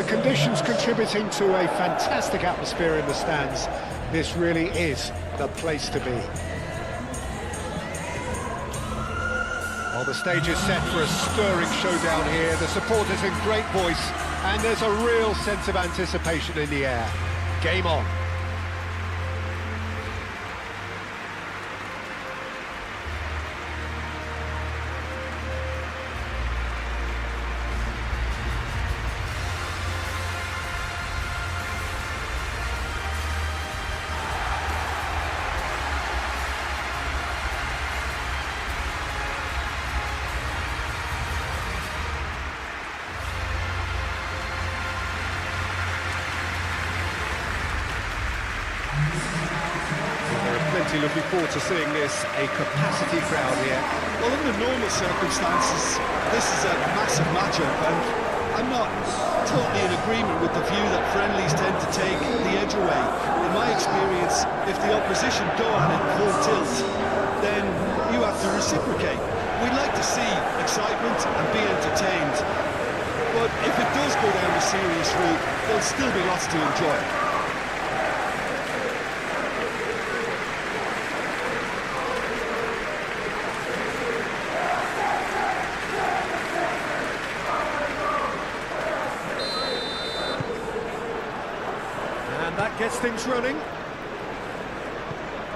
the conditions contributing to a fantastic atmosphere in the stands. This really is the place to be. Well, the stage is set for a stirring showdown here. The supporters in great voice, and there's a real sense of anticipation in the air. Game on. Looking forward to seeing this, a capacity crowd here. Well, under normal circumstances, this is a massive matchup, and I'm not totally in agreement with the view that friendlies tend to take the edge away. In my experience, if the opposition go at it full tilt, then you have to reciprocate. We'd like to see excitement and be entertained, but if it does go down a serious route, there'll still be lots to enjoy. That gets things running.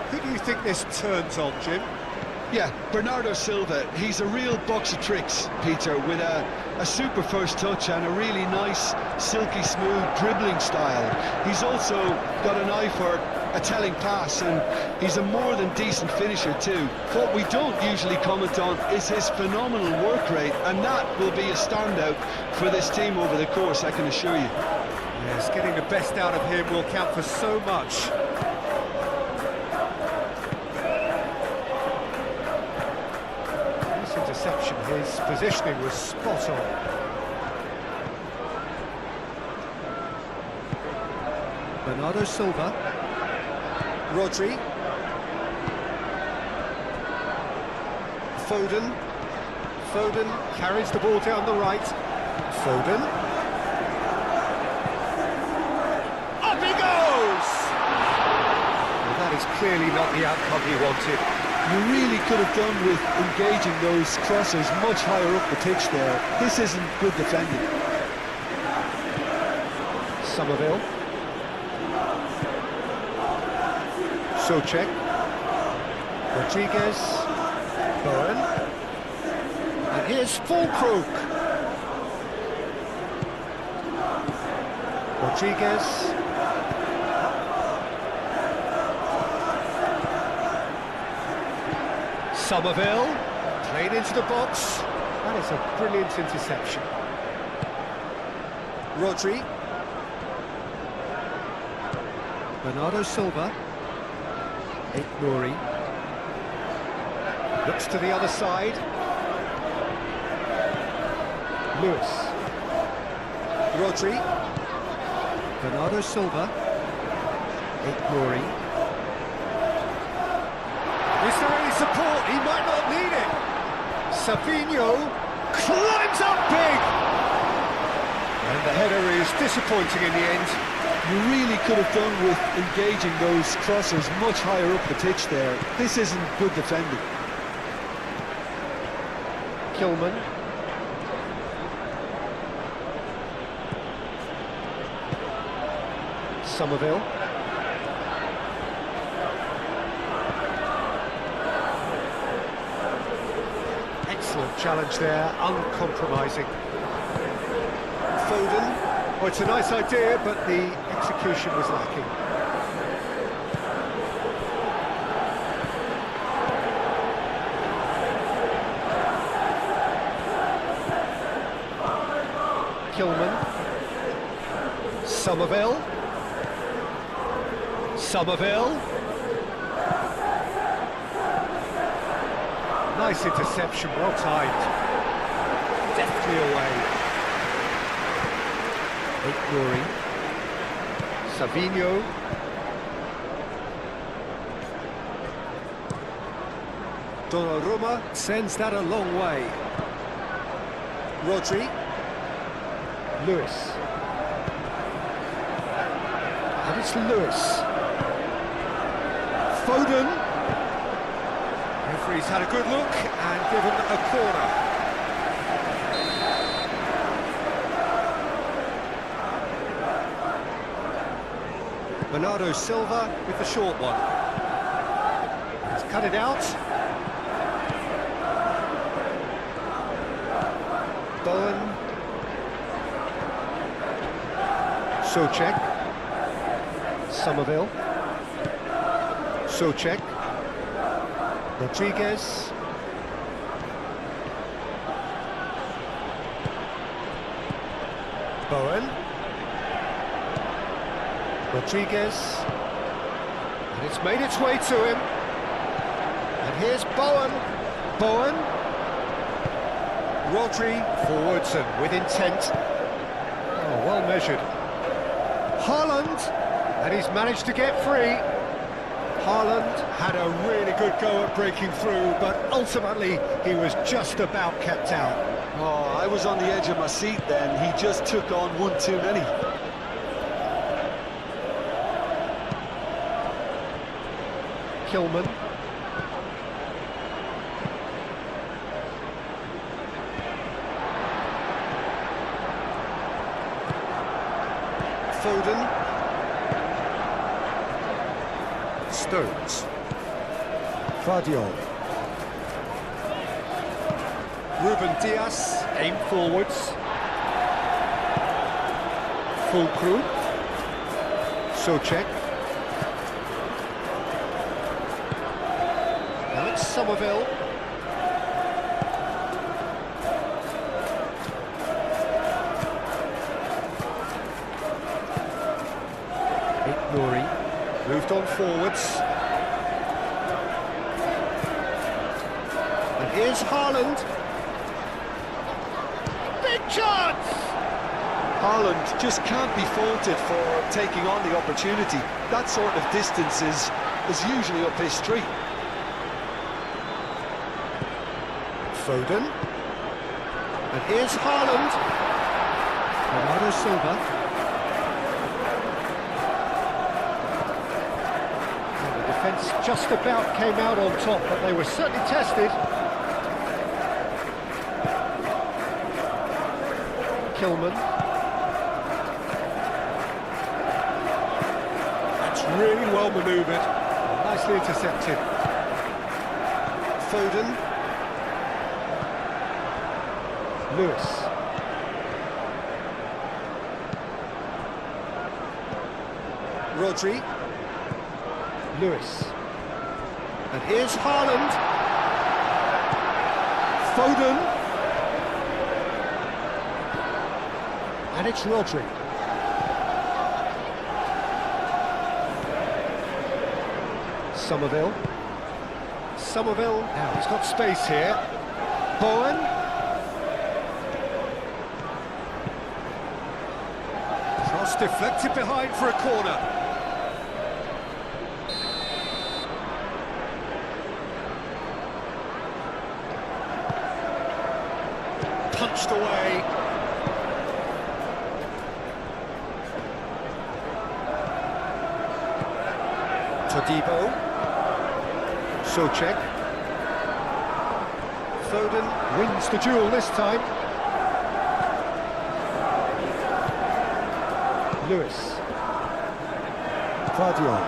Who do you think this turns on, Jim? Yeah, Bernardo Silva. He's a real box of tricks, Peter, with a super first touch and a really nice, silky smooth dribbling style. He's also got an eye for a telling pass, and he's a more than decent finisher too. What we don't usually comment on is his phenomenal work rate, and that will be a standout for this team over the course, I can assure you. Yes, getting the best out of him will count for so much. This interception, his positioning was spot on. Bernardo Silva. Rodri. Foden carries the ball down the right. Foden. Is clearly not the outcome he wanted. You really could have done with engaging those crossers much higher up the pitch there. This isn't good defending. Somerville. Souček. Rodriguez. Bowen. And here's Fulkrug. Rodriguez. Somerville, played into the box. That is a brilliant interception. Rodri. Bernardo Silva. Nouri. Looks to the other side. Lewis. Rodri. Bernardo Silva. Nouri. Is there any support? He might not need it. Savinho climbs up big. And the header is disappointing in the end. You really could have done with engaging those crossers much higher up the pitch there. This isn't good defending. Kilman. Somerville. Excellent challenge there, uncompromising. Foden. Oh, it's a nice idea, but the execution was lacking. Kilman. Somerville. Nice interception, well timed. Deftly away. Nouri. Savinho. Donnarumma sends that a long way. Rodri. Lewis. It's Lewis. Foden. Referee's had a good look and given a corner. Bernardo Silva with the short one. He's cut it out. Bowen. Souček. Somerville. Souček. Rodriguez. Bowen. Rodriguez. And it's made its way to him. And here's Bowen. Bowen. Rodri forwards and with intent. Oh, well measured. Haaland. And he's managed to get free. Haaland had a really good go at breaking through, but ultimately he was just about kept out. Oh, I was on the edge of my seat then. He just took on one too many. Kilman. Foden. Stones. Guardiola. Ruben Dias, aim forwards. Fulcrum. Souček. Now it's Somerville. Nouri moved on forwards. And here's Haaland. Big chance! Haaland just can't be faulted for taking on the opportunity. That sort of distance is usually up his street. Foden. And here's Haaland. Bernardo Silva. Defence just about came out on top, but they were certainly tested. Kilman. That's really well manoeuvred. Nicely intercepted. Foden. Lewis. Rodri. Lewis. And here's Haaland. Foden. And it's Rodri. Somerville. Somerville. Now he's got space here. Bowen. Cross deflected behind for a corner. Punched away. Todibo. Souček. Foden wins the duel this time. Lewis. Guardiola.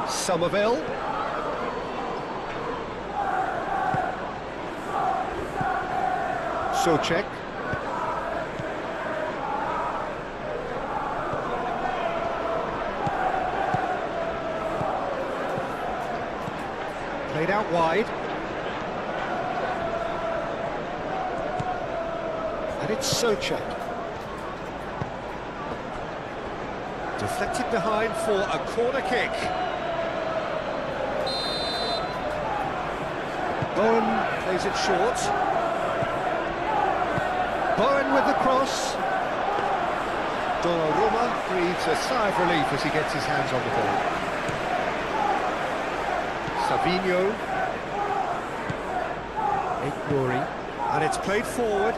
Somerville. Souček. Played out wide. And it's Souček. Deflected behind for a corner kick. Bowen plays it short. Bowen with the cross. Donnarumma breathes a sigh of relief as he gets his hands on the ball. Savinho. Rory. And it's played forward.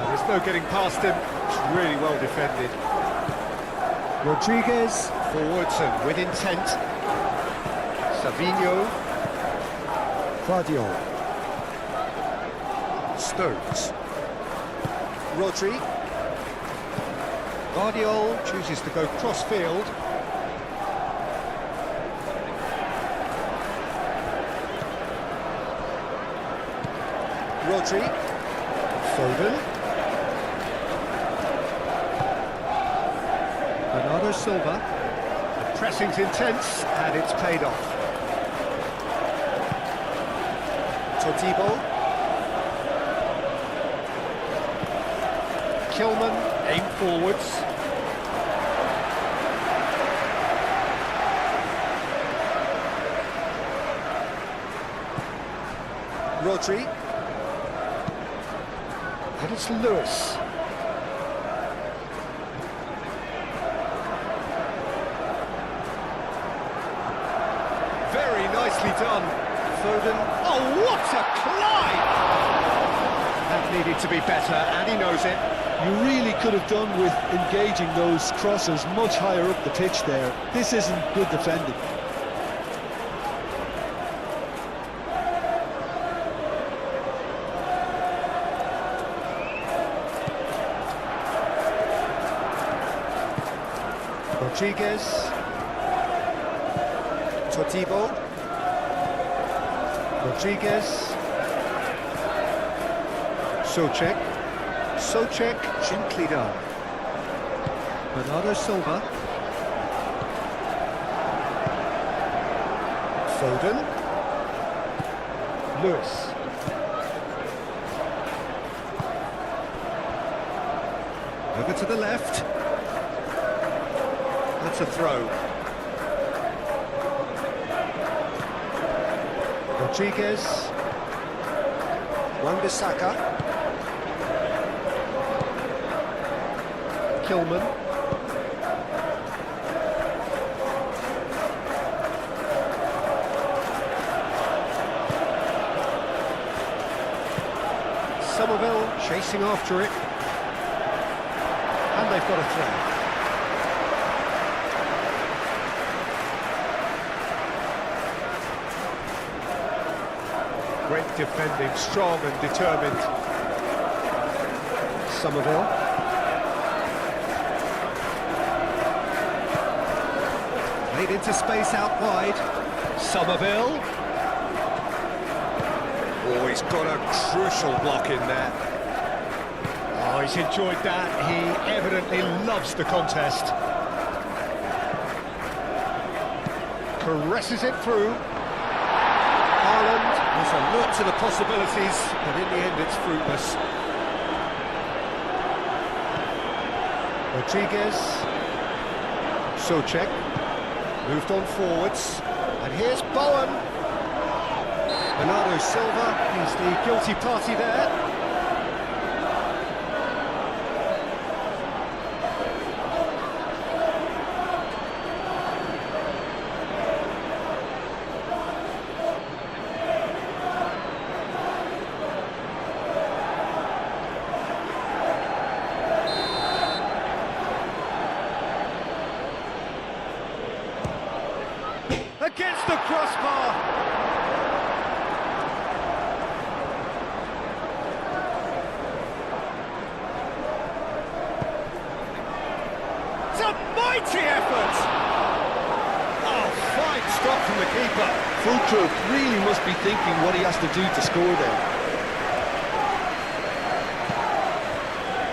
There's no getting past him. It's really well defended. Rodriguez. Forwards and with intent. Savinho. Guardiola. Stones. Rodri. Guardiola chooses to go cross-field. Rodri. Foden. Bernardo Silva. The pressing's intense and it's paid off. Totibo. Kilman, aim forwards. Rodri. And it's Lewis. Very nicely done. Foden. Oh, what a climb! That needed to be better, and he knows it. You really could have done with engaging those crosses much higher up the pitch there. This isn't good defending. Rodriguez. Totibo. Rodriguez. Souček. Souček, gently done. Bernardo Silva. Foden. Lewis. Over to the left. That's a throw. Rodriguez. Wan-Bissaka. Kilman. Somerville chasing after it. And they've got a throw. Great defending, strong and determined. Somerville. Played into space out wide. Somerville. Oh, he's got a crucial block in there. Oh, he's enjoyed that. He evidently loves the contest. Caresses it through. Haaland has alert to the possibilities, but in the end it's fruitless. Rodriguez. Souček. Moved on forwards, and here's Bowen. Bernardo Silva, he's the guilty party there. Against the crossbar. It's a mighty effort. Oh, fine stop from the keeper. Fulkrug really must be thinking what he has to do to score there.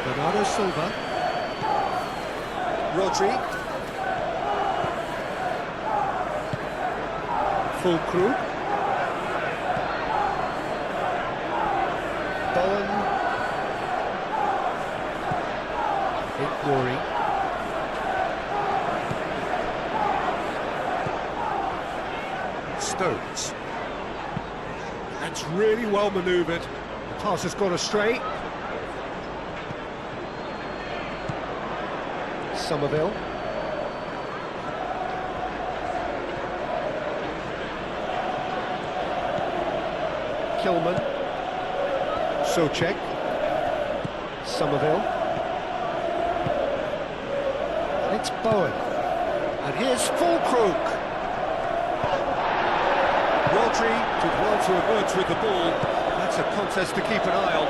Bernardo Silva. Rodri. Fulkrug. Bowen. Rory. Stones. That's really well manoeuvred. The pass has gone astray. Somerville. Kilman. Socek. Somerville. And it's Bowen. And here's Fulkrug. Rodri did well to emerge with the ball. That's a contest to keep an eye on.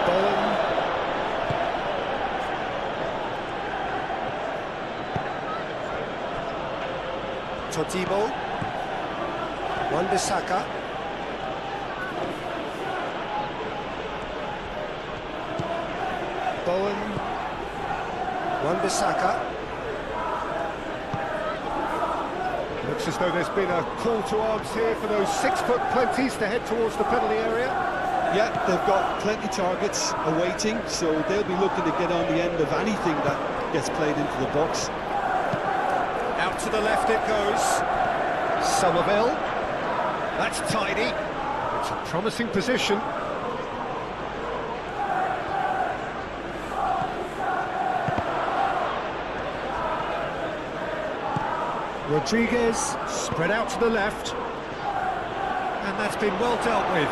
Bowen. Todibo. Wan-Bissaka. Bowen. Wan-Bissaka. Looks as though there's been a call to arms here for those 6-foot plenties to head towards the penalty area. Yeah, they've got plenty targets awaiting, so they'll be looking to get on the end of anything that gets played into the box. Out to the left it goes. Somerville. That's tidy. It's a promising position. Rodriguez spread out to the left. And that's been well dealt with.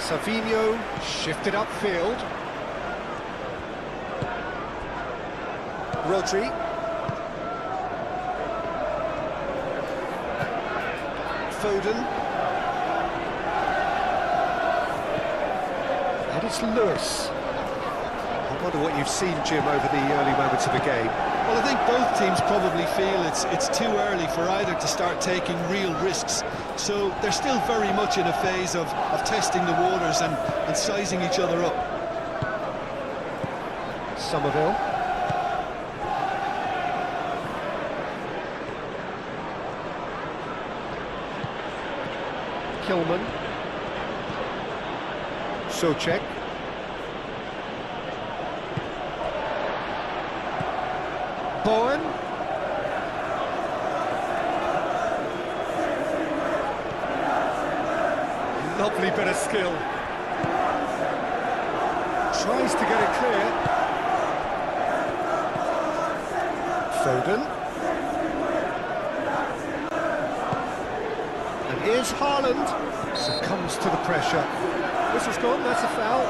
Savinho shifted upfield. Rodri. Foden. And it's Lewis. I wonder what you've seen, Jim, over the early moments of the game. Well, I think both teams probably feel it's too early for either to start taking real risks. So they're still very much in a phase of testing the waters and sizing each other up. Somerville. Kilman. Socek. Bowen. Lovely bit of skill. Tries to get it clear. Foden. And here's Haaland. Succumbs to the pressure. Whistle's gone, that's a foul.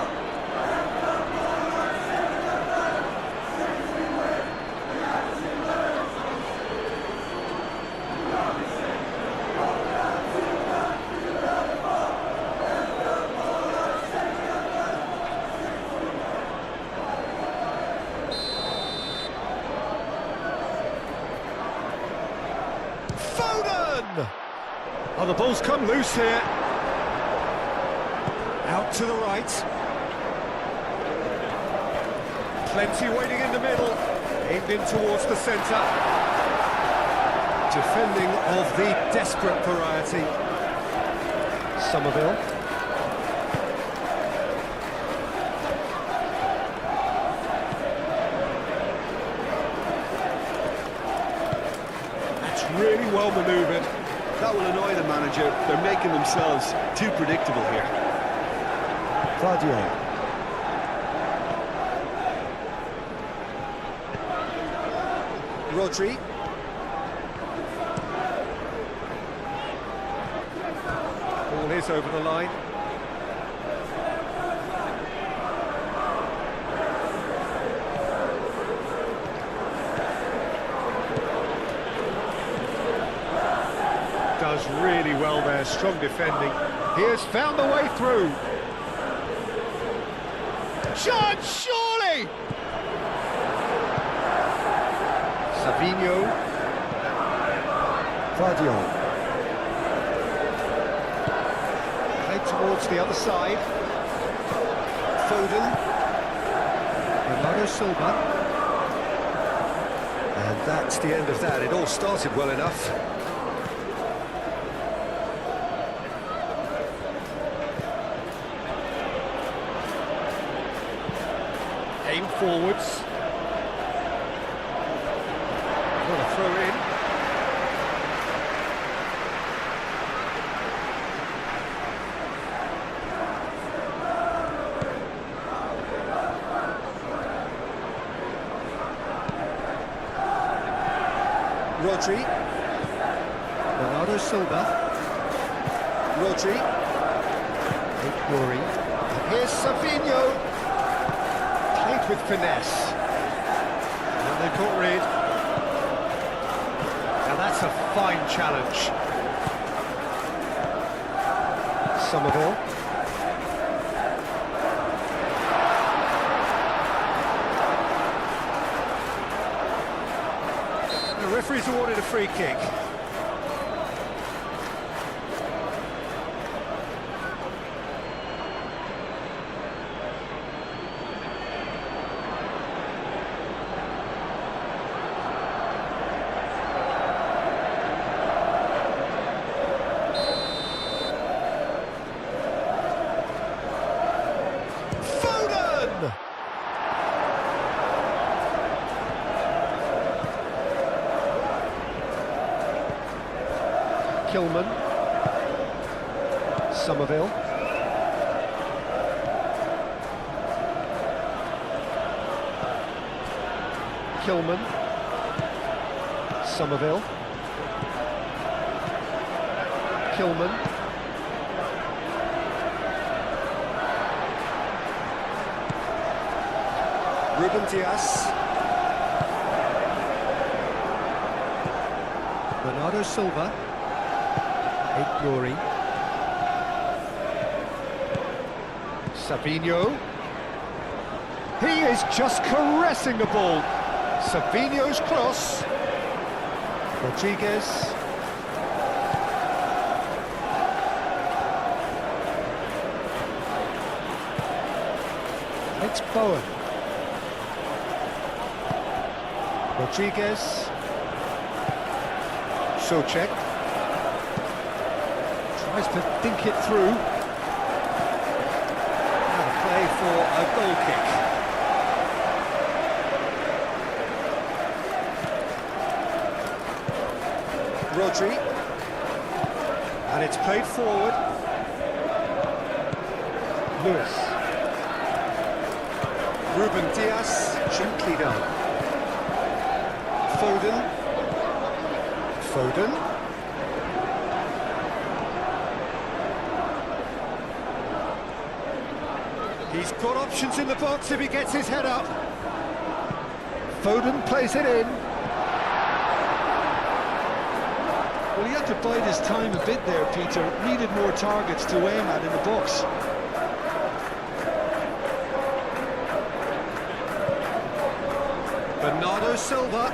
Oh, the ball's come loose here. Out to the right. Plenty waiting in the middle. Aimed in towards the centre. Defending of the desperate variety. Somerville. That's really well manoeuvred. That will annoy the manager. They're making themselves too predictable here. Vardier. Rodri. Ball is over the line. Does really well there, strong defending. He has found the way through. Chance, surely! Savinho. Vardier. Played towards the other side. Foden. Bernardo Silva. And that's the end of that. It all started well enough. Aim forwards. What a throw in. Rodri. Bernardo Silva. Rodri. Rory. Here's Savinho. Played with finesse. And they got rid. Now that's a fine challenge. Somerville. The referee's awarded a free kick. Kilman. Somerville. Kilman. Somerville. Kilman. Ruben Dias. Bernardo Silva. Glory. Savinho. He is just caressing the ball. Savinho's cross. Rodriguez. It's Bowen. Rodriguez. Souček. Tries to think it through. Now a play for a goal kick. Rodri. And it's played forward. Lewis. Ruben Dias, gently done. Foden. Foden. He's got options in the box if he gets his head up. Foden plays it in. Well, he had to bide his time a bit there, Peter. Needed more targets to aim at in the box. Bernardo Silva.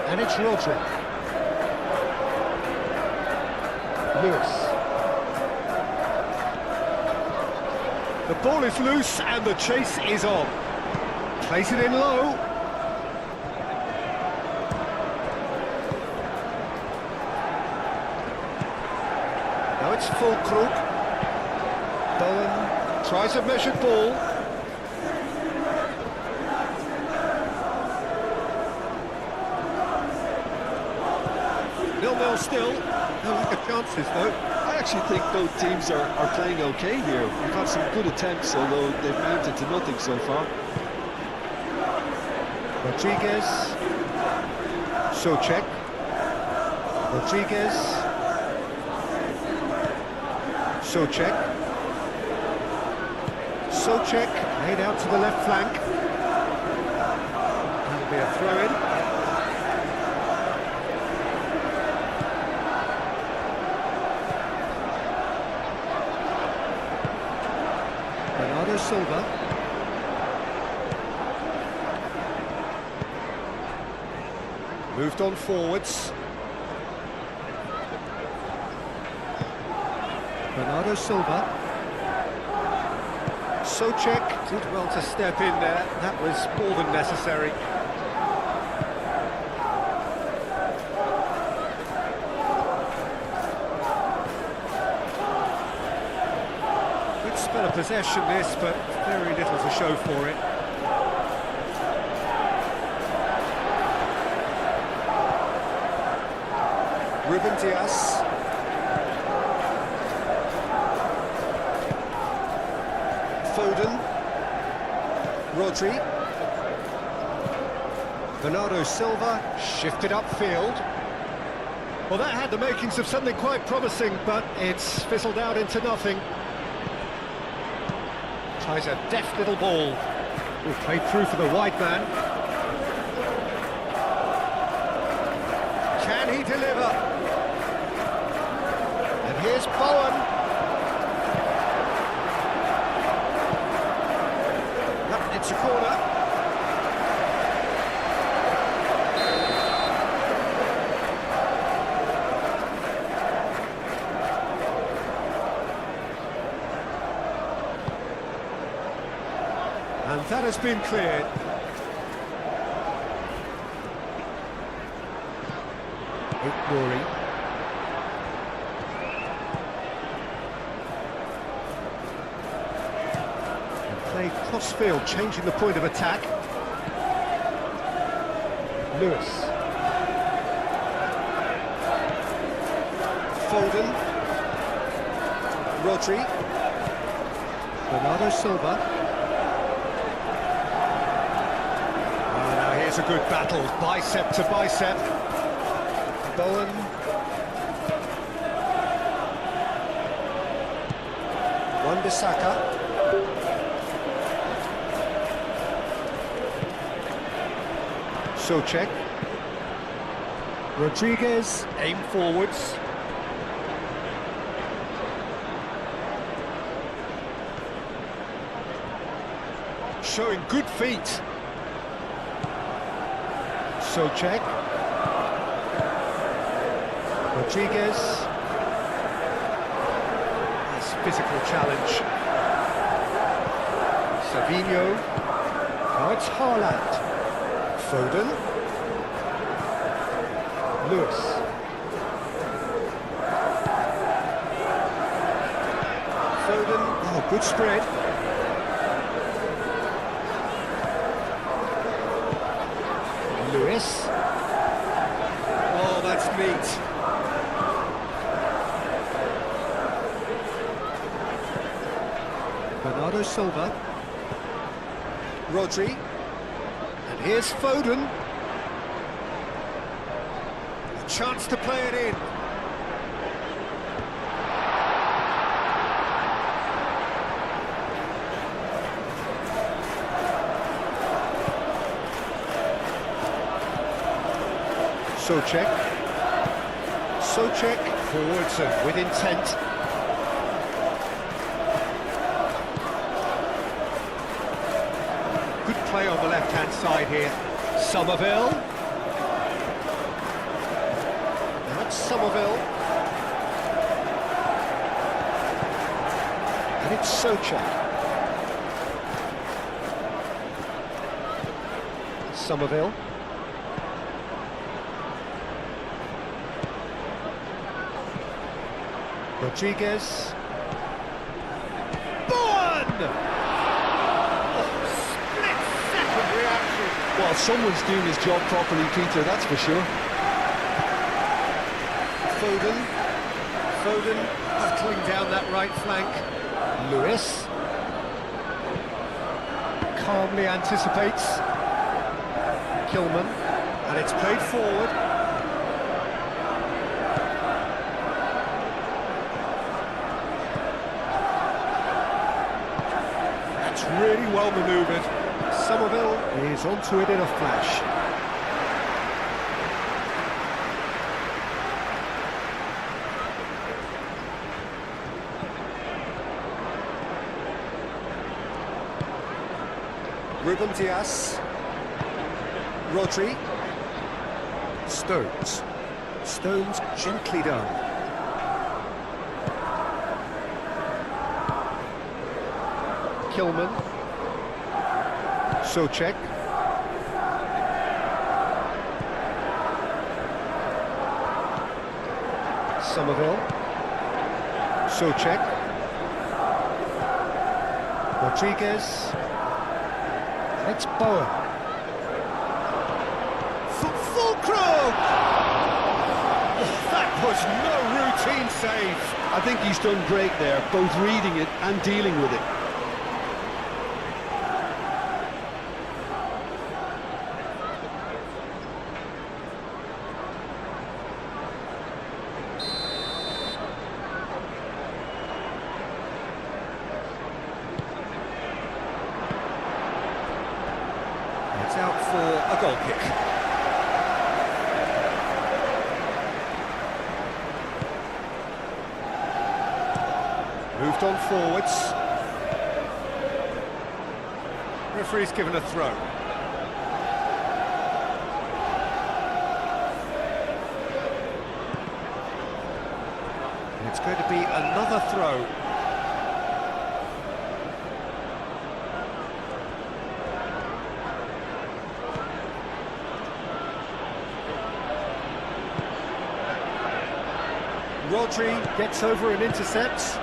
And it's Rodri. Lewis. The ball is loose and the chase is on. Place it in low. Now it's Fulkrug. Bowen tries a measured ball. 0-0 still. No lack of chances though. I actually think both teams are playing okay here. We've had some good attempts, although they've mounted to nothing so far. Rodriguez. Souček. Rodriguez. Souček. Souček laid out to the left flank. That'll be a throw-in. Bernardo Silva. Moved on forwards. Bernardo Silva. Souček did well to step in there. That was more than necessary. Good spell of possession this, but very little to show for it. Ruben Dias. Foden. Rodri. Bernardo Silva shifted upfield. Well, that had the makings of something quite promising, but it's fizzled out into nothing. Tries a deft little ball. Played through for the wide man. Can he deliver? And here's Bowen. It's a corner. And that has been cleared. Rory. Played cross-field, changing the point of attack. Lewis. Foden. Rodri. Bernardo Silva. It's a good battle, bicep to bicep. Bowen. Wan-Bissaka. Souček. Rodriguez, aim forwards. Showing good feet. Souček. Rodriguez. Nice physical challenge. Savinho. Now it's Haaland. Foden. Lewis. Foden. Oh, good spread. Lewis. Oh, that's neat. Bernardo Silva. Rodri. And here's Foden. A chance to play it in. Souček. Souček forwards and with intent. Good play on the left-hand side here. Somerville. That's Somerville. And it's Souček. Somerville. Rodriguez. Bowen! Oh, split-second reaction. Well, someone's doing his job properly, Peter, that's for sure. Foden. Foden battling down that right flank. Lewis. Calmly anticipates. Kilman. And it's played forward. Really well manoeuvred. Somerville is onto it in a flash. Ruben Dias. Rodri. Stones. Stones gently done. Kilman. Souček. Somerville. Souček. Rodriguez. It's Bowen. Fulcrum! That was no routine save. I think he's done great there, both reading it and dealing with it. a goal kick. Moved on forwards. Referee's given a throw. And it's going to be another throw. Rodri gets over and intercepts.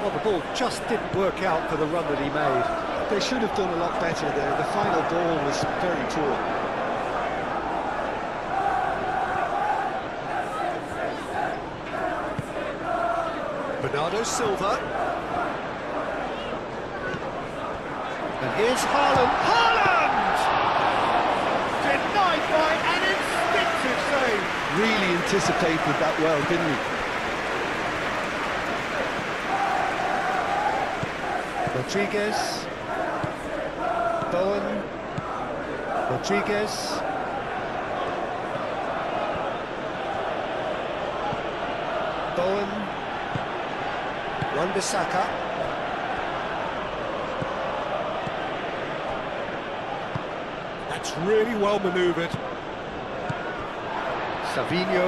Well, the ball just didn't work out for the run that he made. They should have done a lot better there. The final ball was very poor. Bernardo Silva. And here's Haaland. Haaland! Denied by an instinctive save. Really anticipated that well, didn't he? Rodriguez. Bowen. Rodriguez. Bowen. Wan-Bissaka. That's really well manoeuvred. Savinho.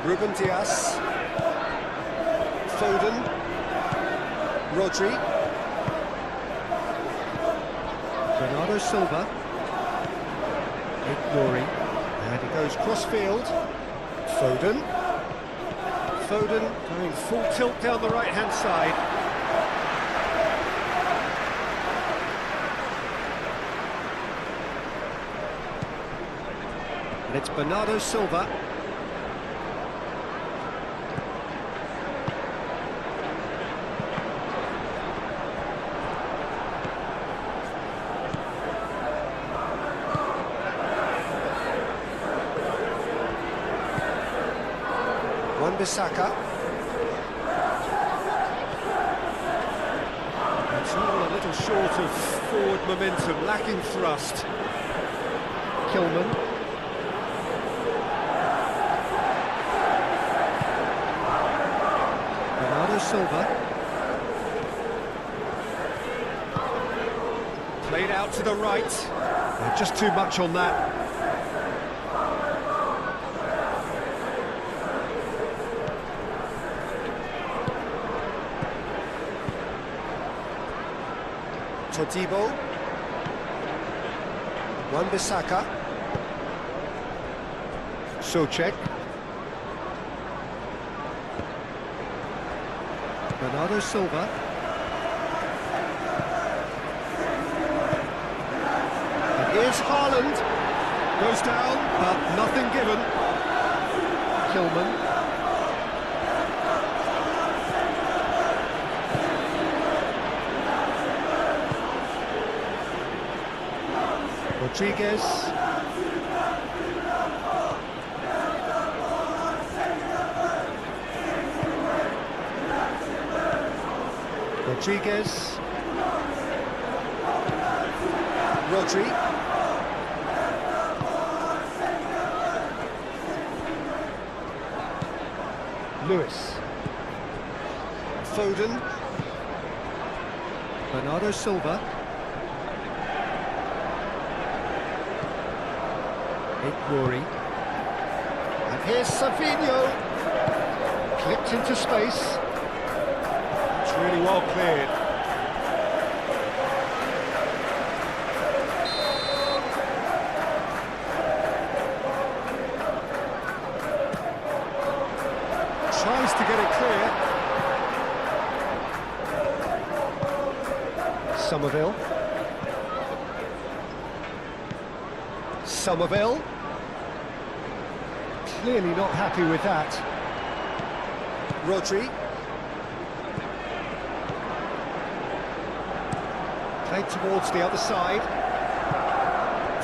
Ruben Dias. Foden. Rodri. Bernardo Silva. Ignoring. And he goes cross-field. Foden. Foden going full tilt down the right-hand side. And it's Bernardo Silva. Wan-Bissaka. It's all a little short of forward momentum, lacking thrust. Kilman. Bernardo Silva. Played out to the right. Just too much on that. Todibo. Wan-Bissaka. Souček. Bernardo Silva. And here's Haaland. Goes down, but nothing given. Kilman. Rodriguez. Rodriguez. Rodri. Lewis. Foden. Bernardo Silva. Rory. And here's Savinho. Clipped into space. It's really well cleared. Tries to get it clear. Somerville. Somerville. Clearly not happy with that. Rodri. Played towards the other side.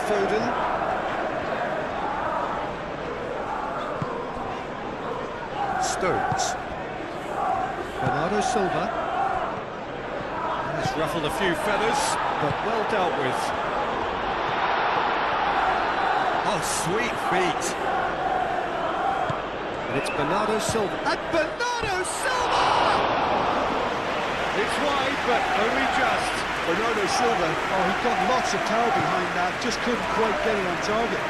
Foden. Stones. Bernardo Silva. It's ruffled a few feathers, but well dealt with. Oh, sweet feet. And it's Bernardo Silva. And Bernardo Silva! It's wide, but only just. Bernardo Silva, oh, he got lots of power behind that, just couldn't quite get it on target.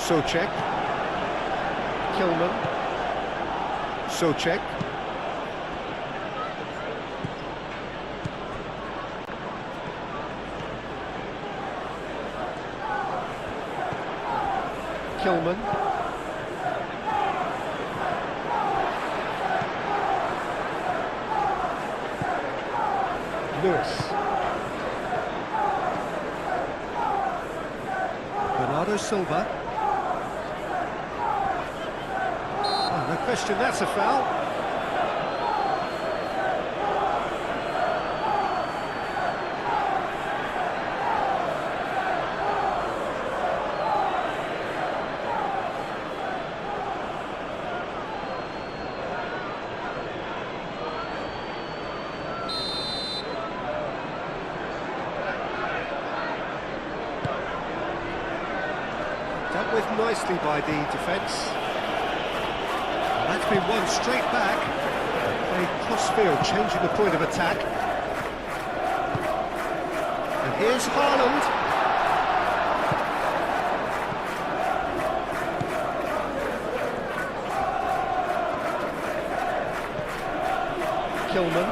Souček. Kilman. Souček. Kilman. Lewis. Bernardo Silva. Oh, no question, that's a foul. Dealt with nicely by the defence. And that's been won straight back. Played cross-field, changing the point of attack. And here's Haaland. Kilman.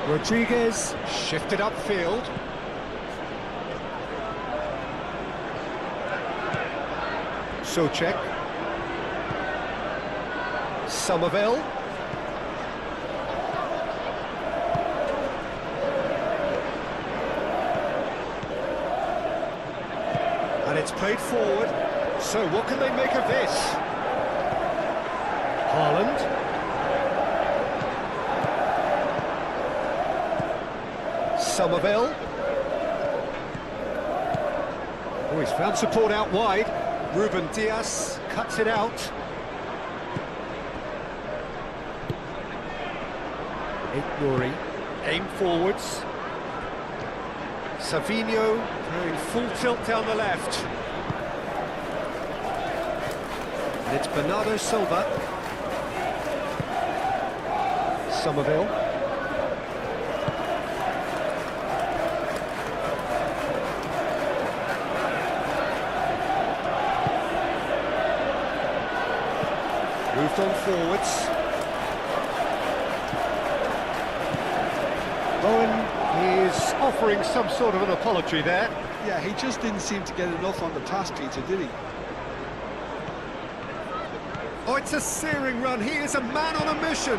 Rodriguez shifted upfield. Souček. Somerville. And it's played forward. So what can they make of this? Haaland. Somerville. Oh, he's found support out wide. Ruben Diaz cuts it out. Ignori, aim forwards. Savinho going full tilt down the left. And it's Bernardo Silva. Somerville. Moved on forwards. Bowen is offering some sort of an apology there. Yeah, he just didn't seem to get enough on the pass, Peter, did he? Oh, it's a searing run. He is a man on a mission.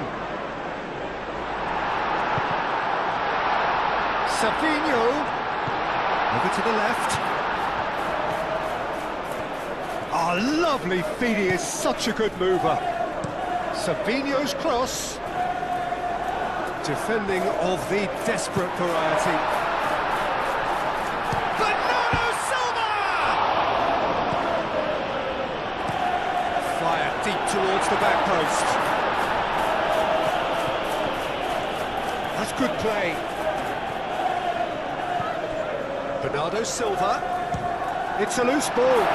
Savinho. Over to the left. Oh, lovely feet. He is such a good mover. Savinho's cross. Defending of the desperate variety. Bernardo Silva! Fire deep towards the back post. That's good play. Bernardo Silva. It's a loose ball.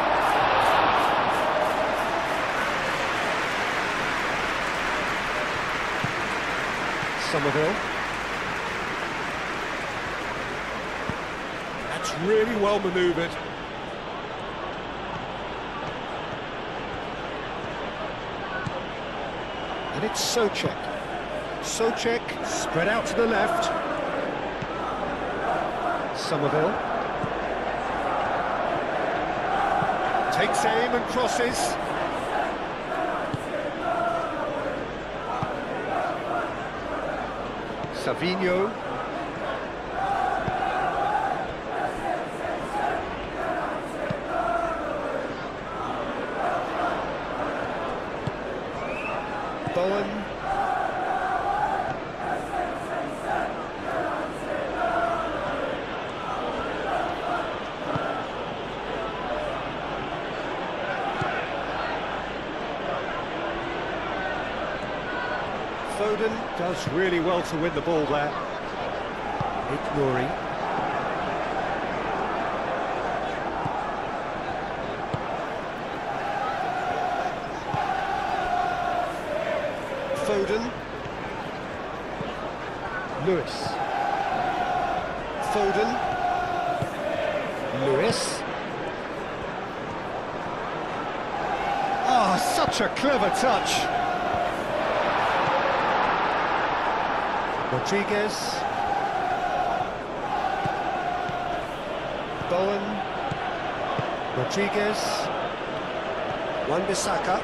Somerville. That's really well manoeuvred. And it's Souček. Souček spread out to the left. Somerville. Takes aim and crosses. Savinho. Bowen. Does really well to win the ball there. Ignori. Foden. Lewis. Foden. Lewis. Oh, such a clever touch. Rodriguez. Bowen. Rodriguez. Wan-Bissaka.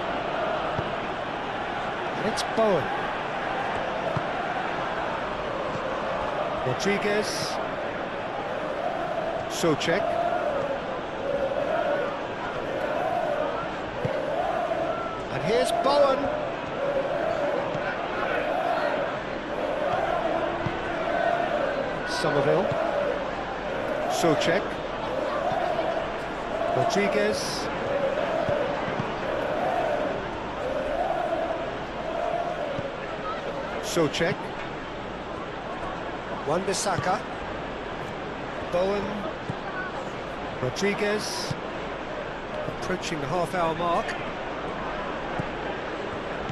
And it's Bowen. Rodriguez. Souček. And here's Bowen. Somerville. Souček. Rodriguez. Souček. Wan-Bissaka. Bowen. Rodriguez. Approaching the half-hour mark.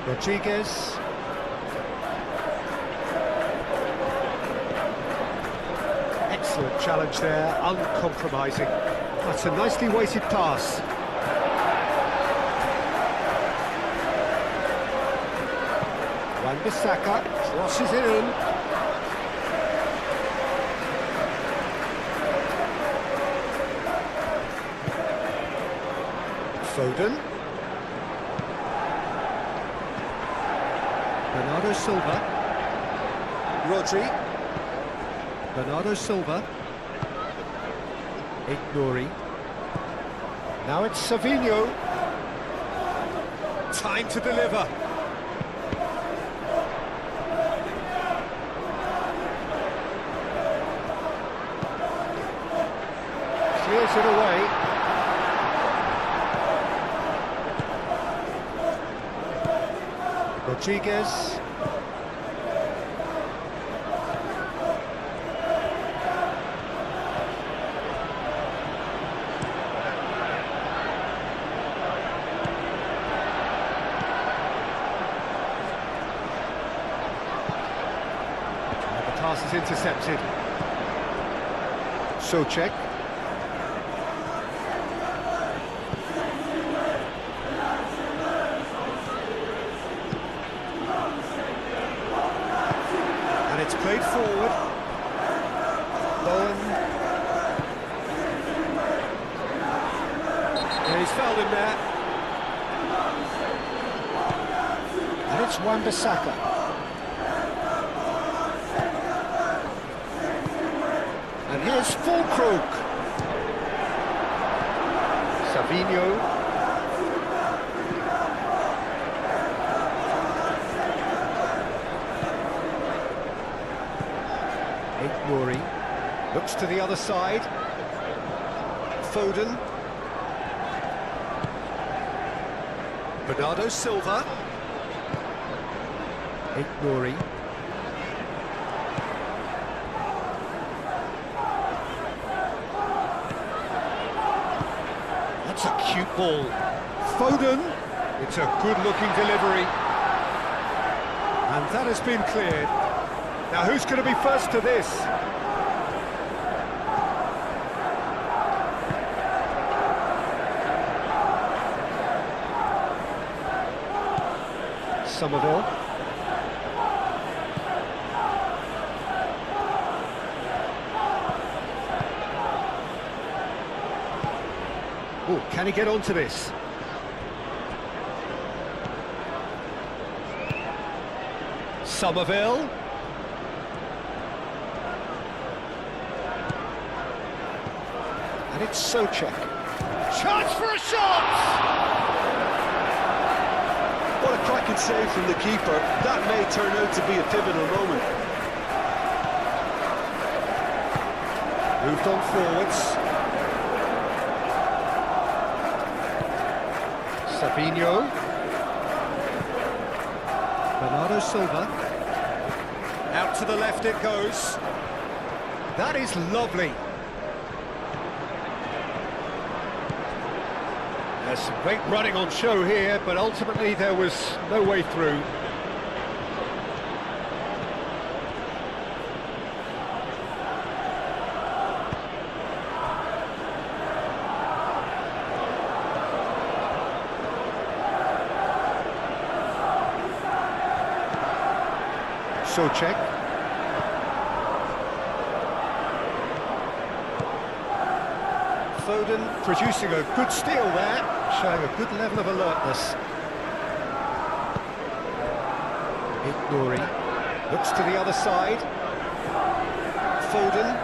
Rodriguez. Excellent challenge there, uncompromising. That's a nicely weighted pass. Wan-Bissaka crosses it in. Foden. Bernardo Silva. Rodri. Bernardo Silva. Ignori. Now it's Savinho. Time to deliver. Clears it away. Rodriguez. The pass is intercepted. Souček. It's played forward. Bowen. And he's fouled him there. And it's Wan-Bissaka. And here's Fulkrug. Savinho. Ignori. Looks to the other side. Foden. Bernardo Silva. Ignori. That's a cute ball. Foden. It's a good-looking delivery. And that has been cleared. Now, who's going to be first to this? Somerville. Oh, can he get onto this? Somerville. And it's Souček. Chance for a shot! What a cracking save from the keeper. That may turn out to be a pivotal moment. Moved on forwards. Savinho. Bernardo Silva. Out to the left it goes. That is lovely. There's some great running on show here, but ultimately there was no way through. Socek. Foden producing a good steal there, showing a good level of alertness. Ignori looks to the other side. Foden.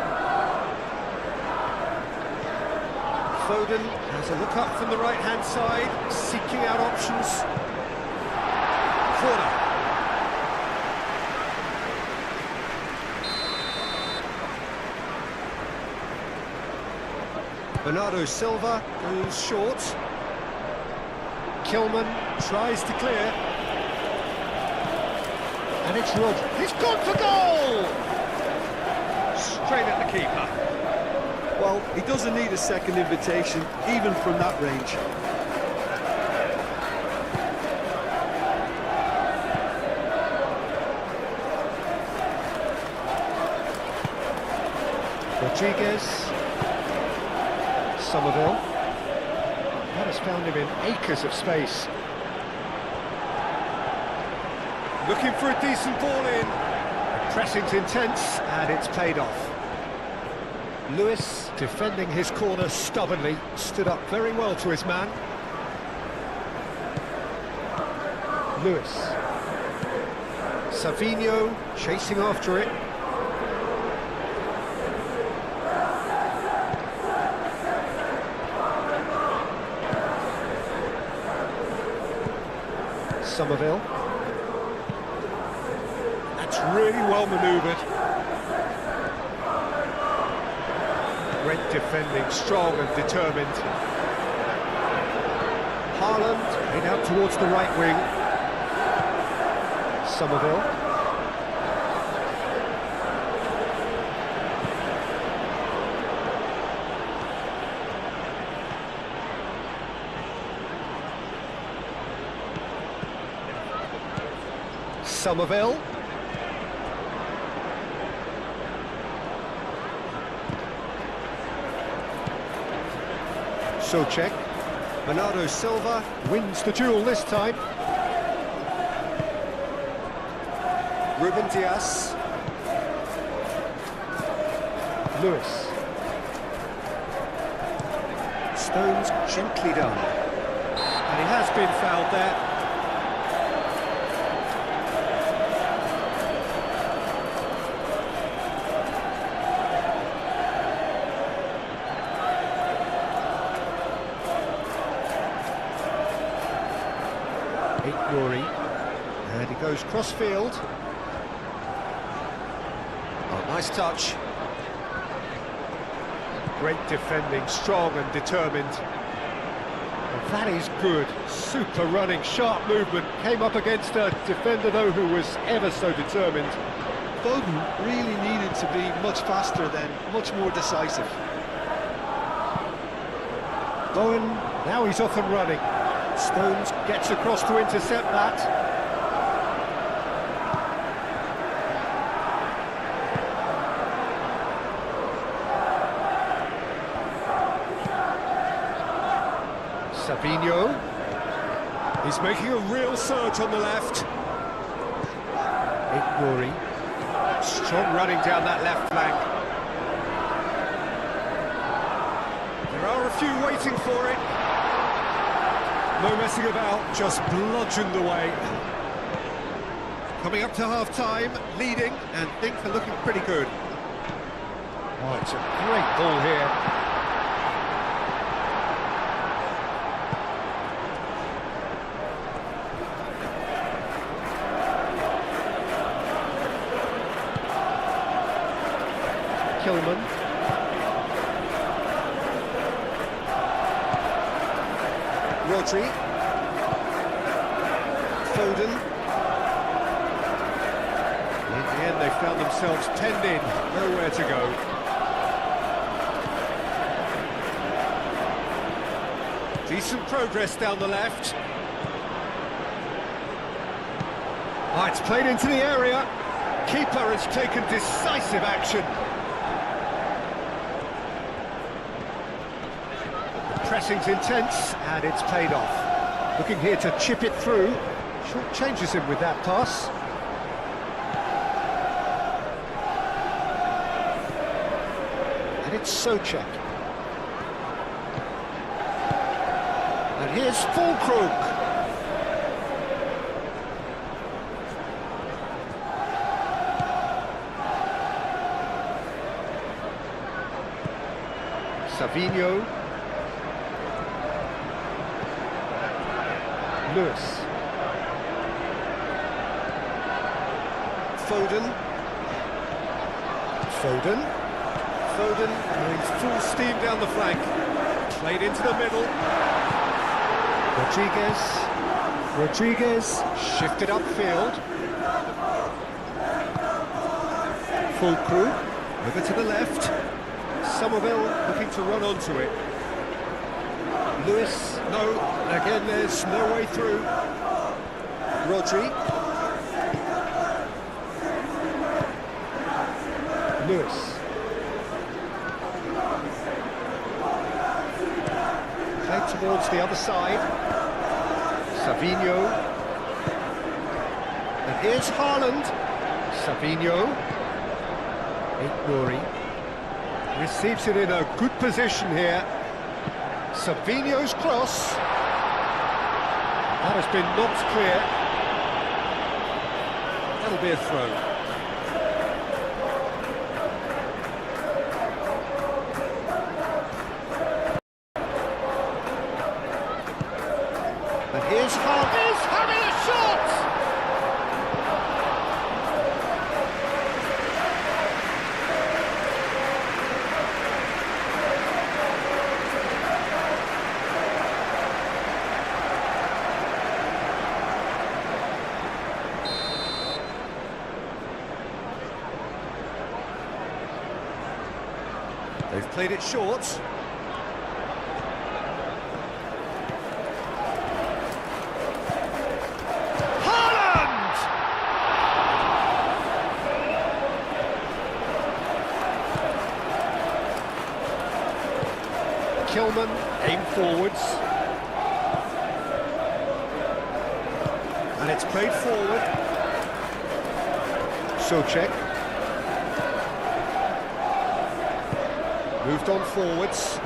Foden has a look up from the right-hand side, seeking out options. Corner. Bernardo Silva goes short. Kilman tries to clear. And it's Rod. He's gone for goal! Straight at the keeper. Well, he doesn't need a second invitation, even from that range. Rodriguez. Somerville. That has found him in acres of space. Looking for a decent ball in. Pressing's intense, and it's paid off. Lewis, defending his corner stubbornly, stood up very well to his man. Lewis. Savinho chasing after it. Somerville. That's really well manoeuvred. Great defending, strong and determined. Haaland head out towards the right wing. Somerville. Somerville. Socek. Bernardo Silva wins the duel this time. Ruben Dias. Lewis. Stones gently done. And he has been fouled there. Ignori, and he goes cross-field. Oh, nice touch. Great defending, strong and determined. And that is good. Super running, sharp movement. Came up against a defender, though, who was ever so determined. Foden really needed to be much faster then, much more decisive. Bowen, now he's off and running. Stones gets across to intercept that. Savinho. He's making a real surge on the left. Ignori. Strong running down that left flank. There are a few waiting for it. No messing about, just bludgeoned away. Coming up to half-time, leading, and things are looking pretty good. Oh, it's a great ball here. Kilman. Rodri. Foden. In the end, they found themselves penned in, nowhere to go. Decent progress down the left. Oh, it's played into the area. Keeper has taken decisive action. The pressing's intense, and it's paid off. Looking here to chip it through. Short changes him with that pass. And it's Souček. And here's Fulkrug. Savinho. Lewis. Foden. Foden going full steam down the flank. Played into the middle. Rodriguez shifted upfield. Fulkrug over to the left. Somerville looking to run onto it. Lewis, no, again there's no way through. Rodri. Lewis. Played towards the other side. Savinho. And here's Haaland. Savinho. Nouri. Receives it in a good position here. Savinho's cross. That has been knocked clear. That'll be a throw. And here's Haaland. He's having a shot! They've played it short. Haaland! Kilman aim forwards. And it's played forward. Souček. Moved on forwards.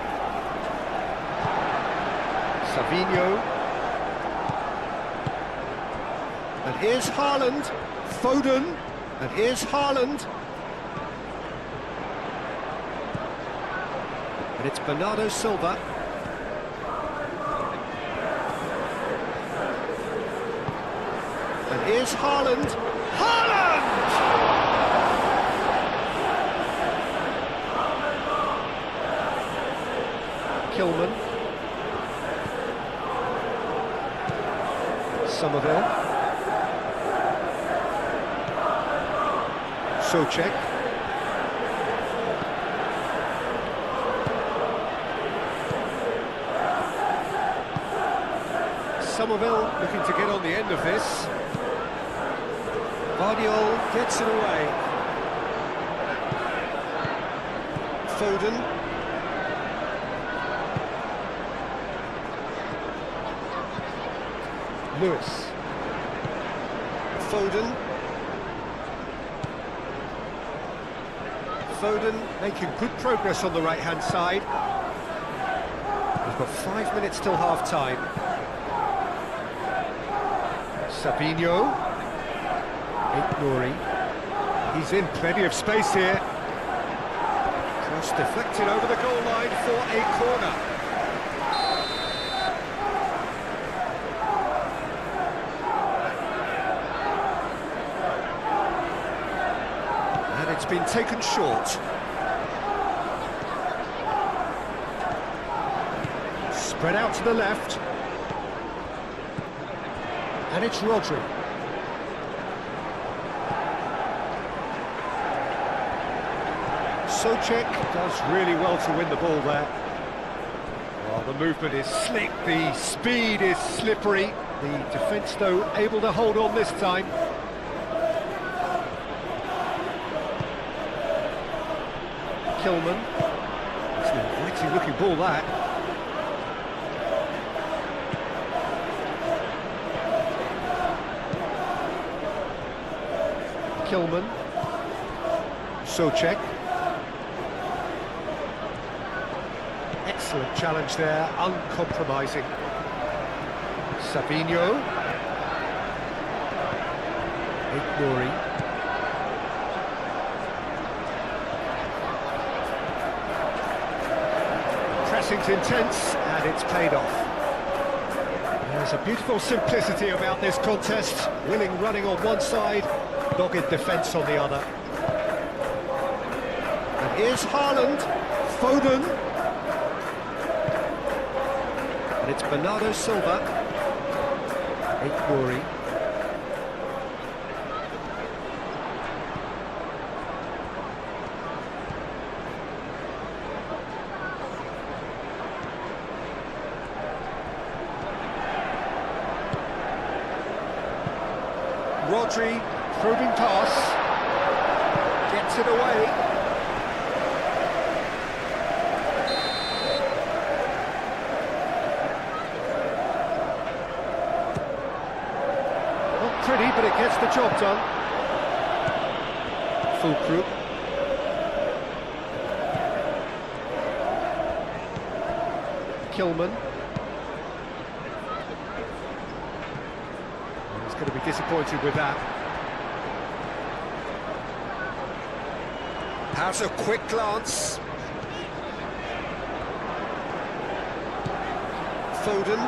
Savinho. And here's Haaland. Foden. And here's Haaland. And it's Bernardo Silva. And here's Haaland. Haaland! Kilman. Somerville. Souček. Somerville looking to get on the end of this. Guardiola gets it away. Foden. Lewis. Foden. Foden making good progress on the right-hand side. We've got 5 minutes till half-time. Savinho. Nouri. He's in plenty of space here. Cross deflected over the goal line for a corner. It's been taken short. Spread out to the left. And it's Rodri. Socek does really well to win the ball there. Well, the movement is slick, the speed is slippery. The defence, though, able to hold on this time. Kilman. It's an inviting looking ball, that. Kilman. Socek. Excellent challenge there, uncompromising. Savinho. Nouri. Pressing's intense, and it's paid off. There's a beautiful simplicity about this contest. Willing running on one side, dogged defence on the other. And here's Haaland, Foden. And it's Bernardo Silva. Nouri. Rodri, probing pass, gets it away. Not pretty, but it gets the job done. Fulkrug. Kilman. Going to be disappointed with that. Has a quick glance. Foden.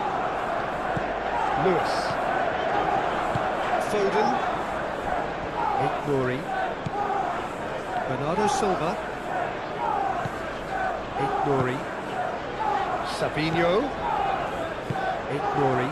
Lewis. Foden. Nouri. Bernardo Silva. Nouri. Savinho. Nouri.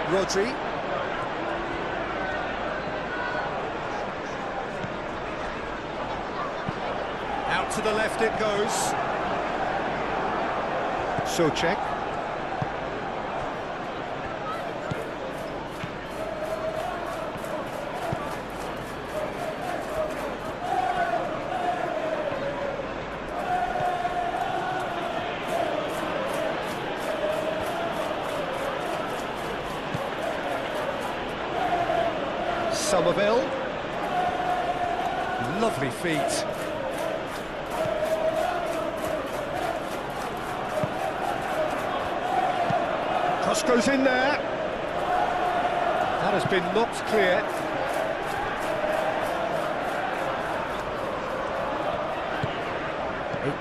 Rodri. Out to the left it goes. Socek. Somerville. Lovely feet. Cross goes in there. That has been knocked clear.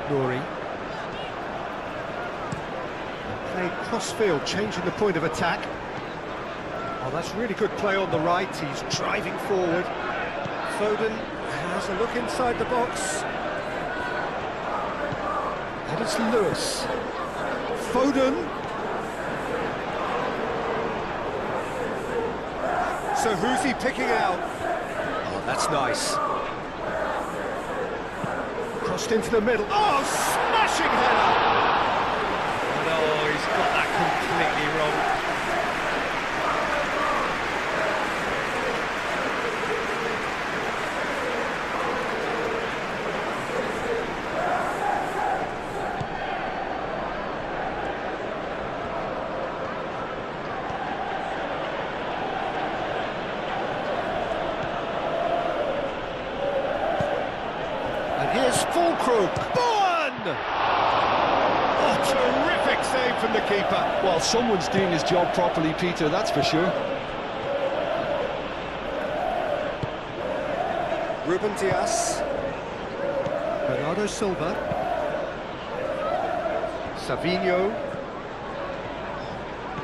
Nouri. Played cross-field, changing the point of attack. Oh, that's really good play on the right. He's driving forward. Foden has a look inside the box. And it's Lewis. Foden. So who's he picking out? Oh, that's nice. Crossed into the middle. Oh, smashing header! And oh, he's got that completely wrong. Here's Fulkrug. Bowen! Oh, terrific save from the keeper. Well, someone's doing his job properly, Peter, that's for sure. Ruben Dias. Bernardo Silva. Savinho.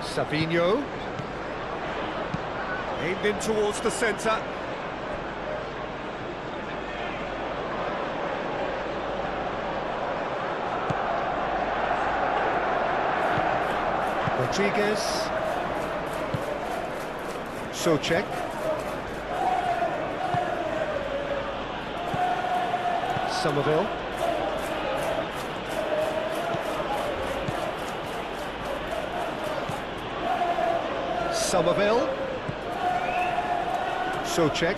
Savinho. Aimed in towards the centre. Rodriguez. Socek. Somerville. Somerville. Socek.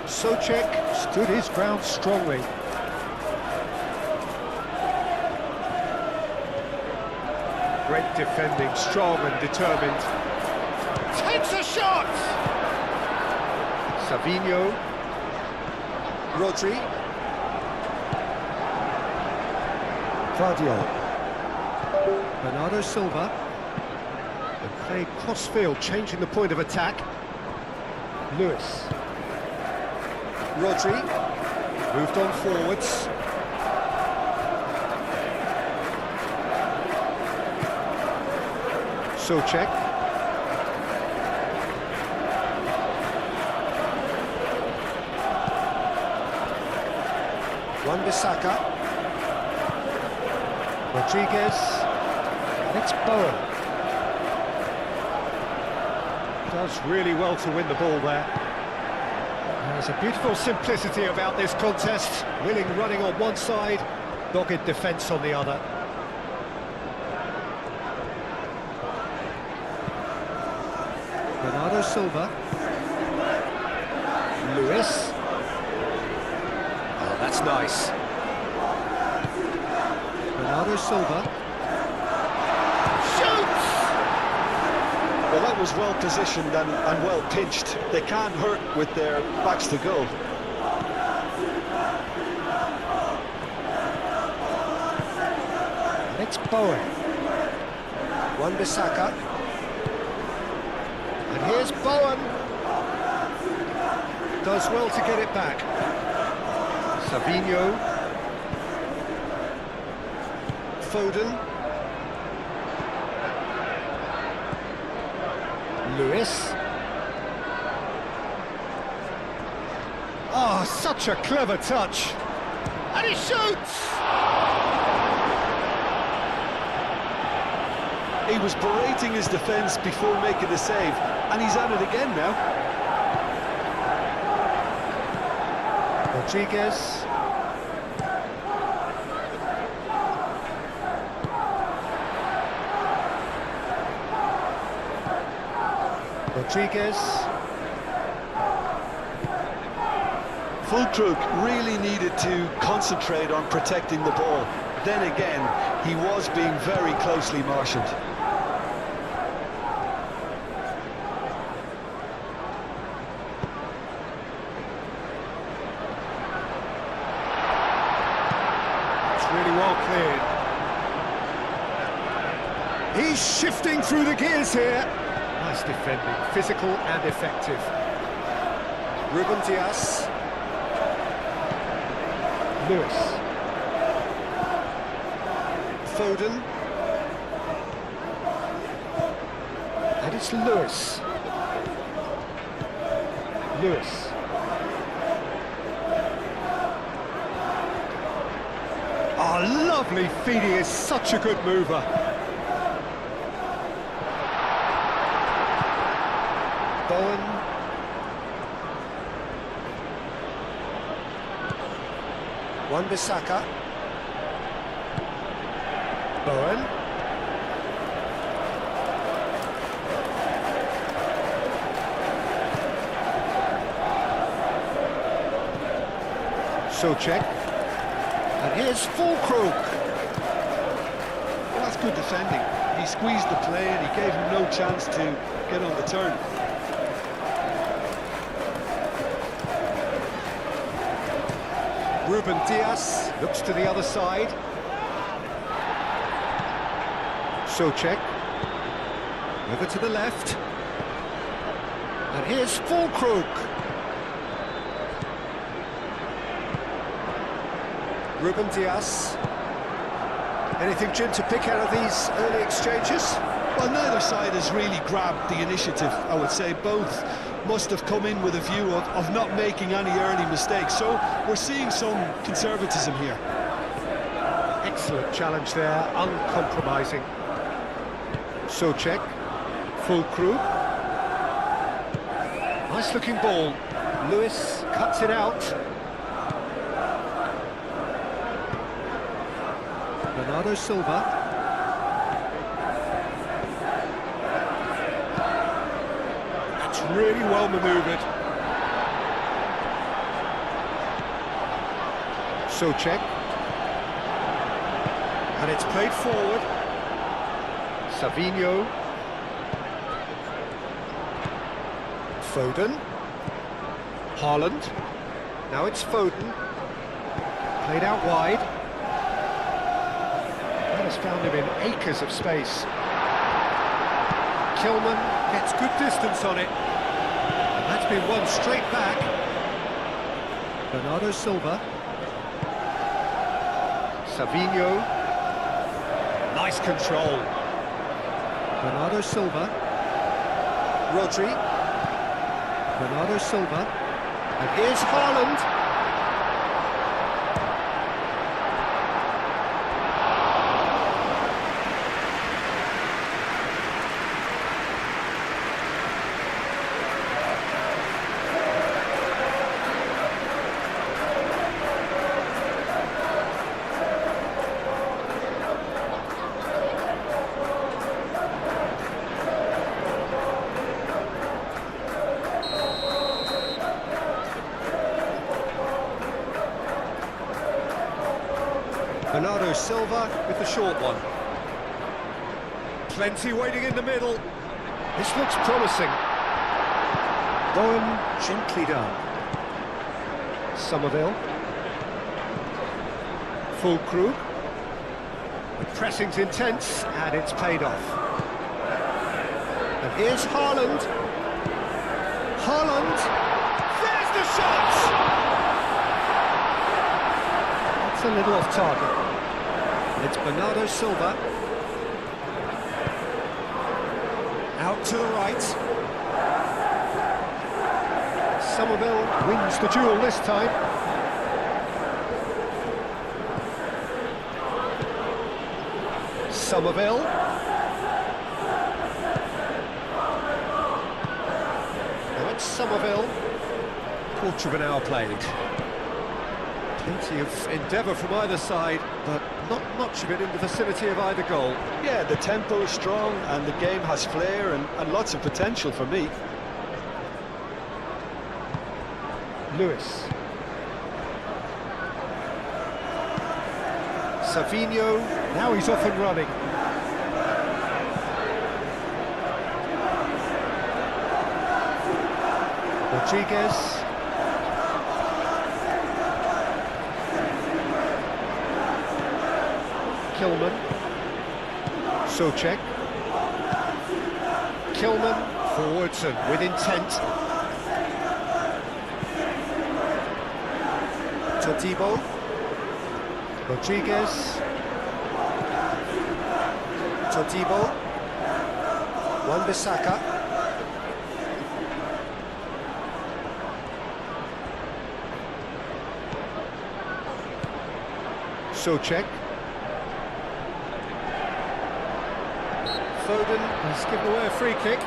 Socek stood his ground strongly. Great defending, strong and determined. Takes a shot! Savinho. Rodri. Guardiola. Bernardo Silva. And played cross-field, changing the point of attack. Lewis. Rodri. Moved on forwards. Socek. Wan-Bissaka. Rodriguez. It's Bowen. Does really well to win the ball there. There's a beautiful simplicity about this contest. Willing running on one side, dogged defence on the other. Bernardo Silva. Lewis. Oh, that's nice. Bernardo Silva. Shoots! Well, that was well positioned and well pitched. They can't hurt with their backs to goal. It's Bowen. Wan-Bissaka. And here's Bowen. Does well to get it back. Savinho. Foden. Lewis. Oh, such a clever touch. And he shoots! He was berating his defence before making the save, and he's at it again now. Rodriguez. Rodriguez. Fulkrug really needed to concentrate on protecting the ball. Then again, he was being very closely marshalled. Really well cleared. He's shifting through the gears here. Nice defending, physical and effective. Ruben Dias. Lewis. Foden. And it's Lewis. Lewis. Oh, lovely feed, he is such a good mover. Bowen. Wan-Bissaka. Bowen. Socek. And here's Fulkrug. Well, that's good defending. He squeezed the play and he gave him no chance to get on the turn. Ruben Dias looks to the other side. Socek. Over to the left. And here's Fulkrug. Ruben Dias. Anything, Jim, to pick out of these early exchanges? Well, neither side has really grabbed the initiative, I would say. Both must have come in with a view of not making any early mistakes. So we're seeing some conservatism here. Excellent challenge there, uncompromising. Socek, full crew. Nice looking ball. Lewis cuts it out. Bernardo Silva. That's really well manoeuvred. Socek. And it's played forward. Savinho. Foden. Haaland. Now it's Foden. Played out wide. That has found him in acres of space. Kilman gets good distance on it. And that's been won straight back. Bernardo Silva. Savinho. Nice control. Bernardo Silva. Rodri. Bernardo Silva. And here's Haaland. Bernardo Silva with the short one. Plenty waiting in the middle. This looks promising. Bowen gently done. Somerville. Full crew. The pressing's intense and it's paid off. And here's Haaland. Haaland. There's the shot! That's a little off target. It's Bernardo Silva. Out to the right. Somerville wins the duel this time. Somerville. Now it's Somerville. Quarter of an hour played. Plenty of endeavour from either side, but not much of it in the vicinity of either goal. Yeah, the tempo is strong and the game has flair and lots of potential for me. Lewis. Savinho, now he's off and running. Rodriguez. Kilman. Socek. Kilman forwards and with intent. Todibo. Rodriguez. Todibo. Wan-Bissaka. Socek. Foden has given away a free kick.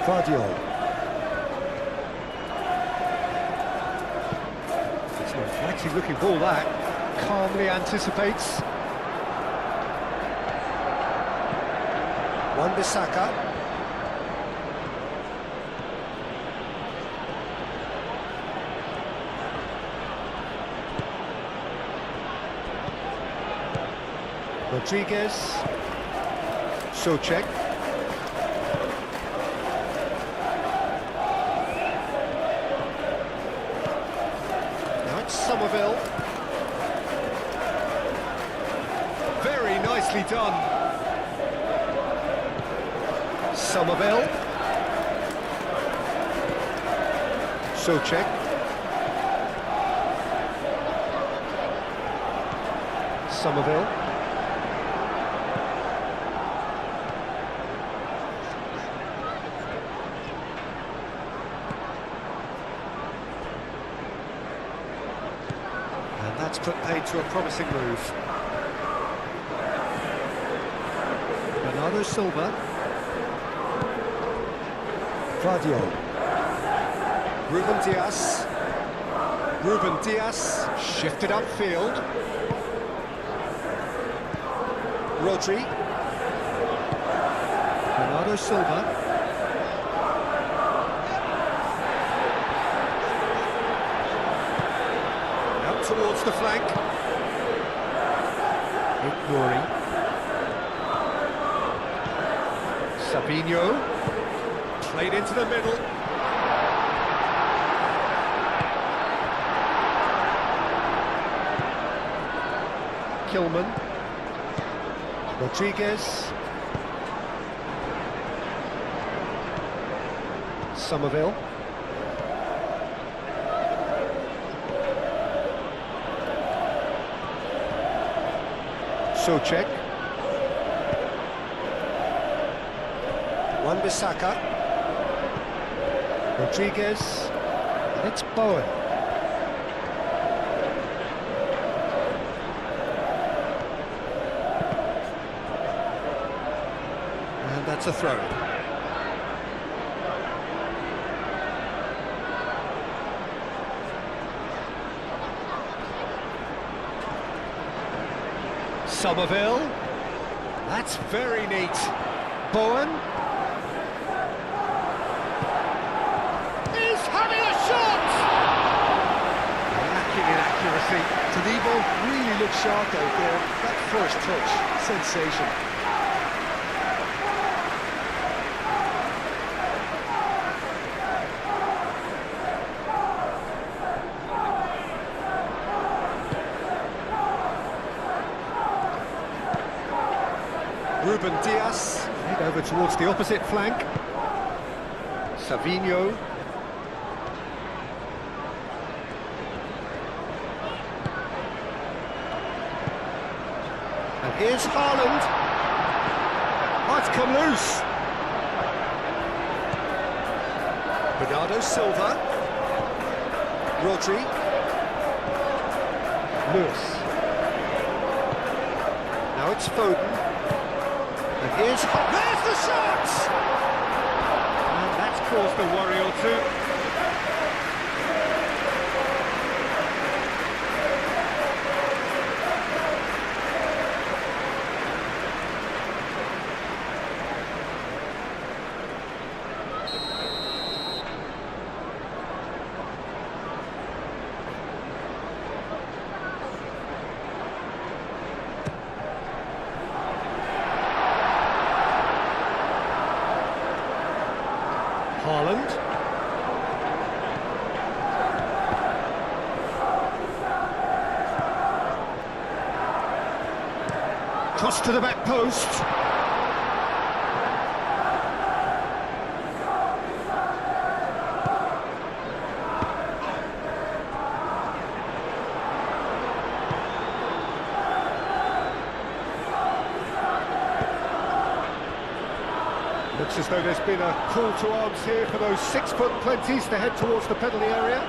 Guardiola. It's an inviting looking ball that. Calmly anticipates. Wan-Bissaka. Rodriguez. Socek. Somerville. Very nicely done. Somerville. Souček. Somerville. And that's put paid to a promising move. Bernardo Silva. Claudio. Ruben Diaz. Ruben Diaz shifted upfield. Rodri. Bernardo Silva. Out towards the flank. Nuri. Sabinho. Played into the middle. Kilman. Rodriguez. Somerville. Souček. Wan-Bissaka. Rodriguez. And it's Bowen. And that's a throw. Somerville. That's very neat. Bowen. He's having a shot! Lacking in accuracy. Todibo really looked sharp out there. That first touch, sensation. Ruben Diaz, head over towards the opposite flank. Savinho. And here's Haaland. Oh, it's come loose. Bernardo Silva. Rodri. Lewis. Now it's Foden. And here's... There's the shot! And that's caused a worry or two. Haaland. Cross to the back post. Looks as though there's been a call to arms here for those 6-foot plenties to head towards the penalty area.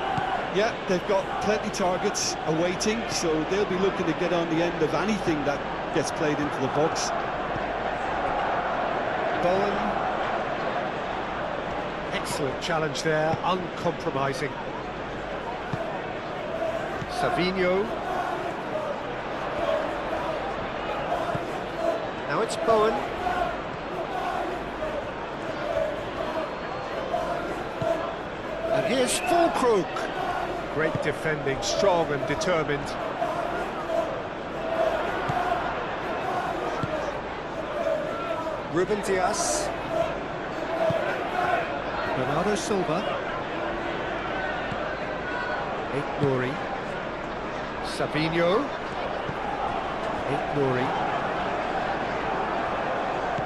Yeah, they've got plenty targets awaiting, so they'll be looking to get on the end of anything that gets played into the box. Bowen. Excellent challenge there, uncompromising. Savinho. Now it's Bowen. And here's Fulkrug. Great defending, strong and determined. Ruben Diaz. Bernardo Silva. Nuri. Sabinho. Nuri.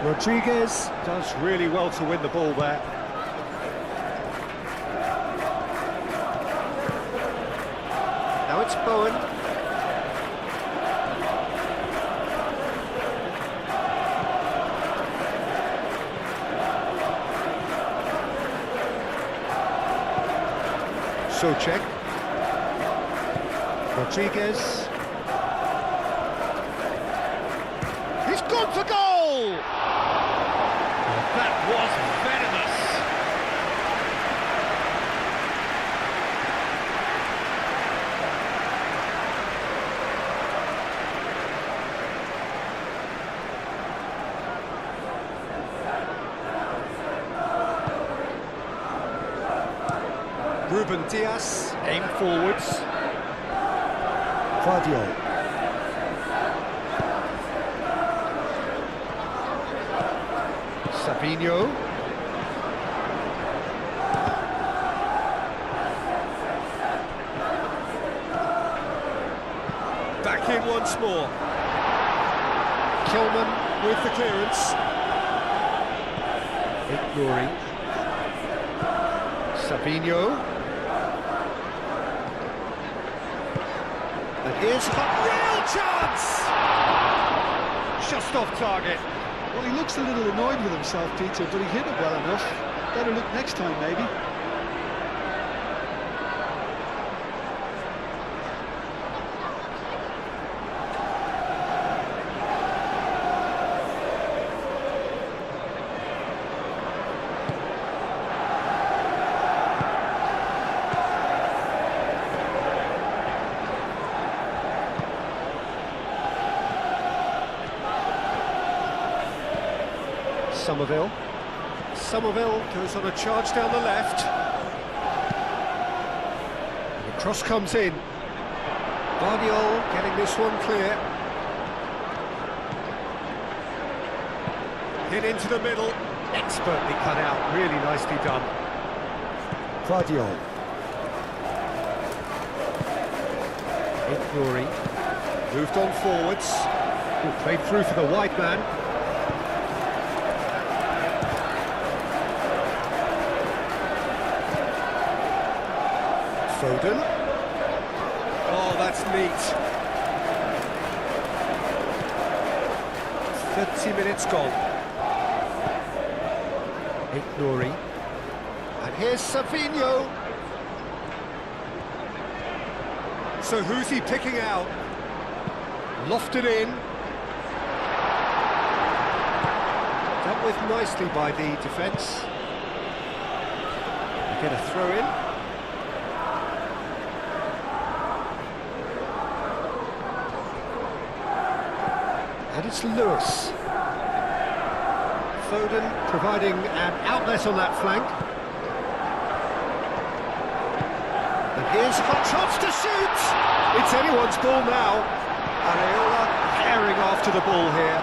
Rodriguez does really well to win the ball there. Now it's Bowen. Souček. Rodriguez. He's gone for goal! That was venomous. Ruben Dias, aim forwards. Guardiola. Sabinho. Back in once more. Kilman with the clearance. Ignoring. Sabinho. And here's a real chance! Just off target. Well, he looks a little annoyed with himself, Peter, but he hit it well enough. Better look next time, maybe. Somerville goes on a charge down the left. And the cross comes in. Guardiola getting this one clear. Hit into the middle. Expertly cut out. Really nicely done. Guardiola. Ignoring. Moved on forwards. Played through for the wide man. Foden. Oh, that's neat. 30 minutes gone. Ignoring. And here's Sabinho. So who's he picking out? Lofted in. Dealt with nicely by the defence. Get a throw in. And it's Lewis. Foden providing an outlet on that flank. And here's a hot chance to shoot! It's anyone's ball now. Areola herring after the ball here.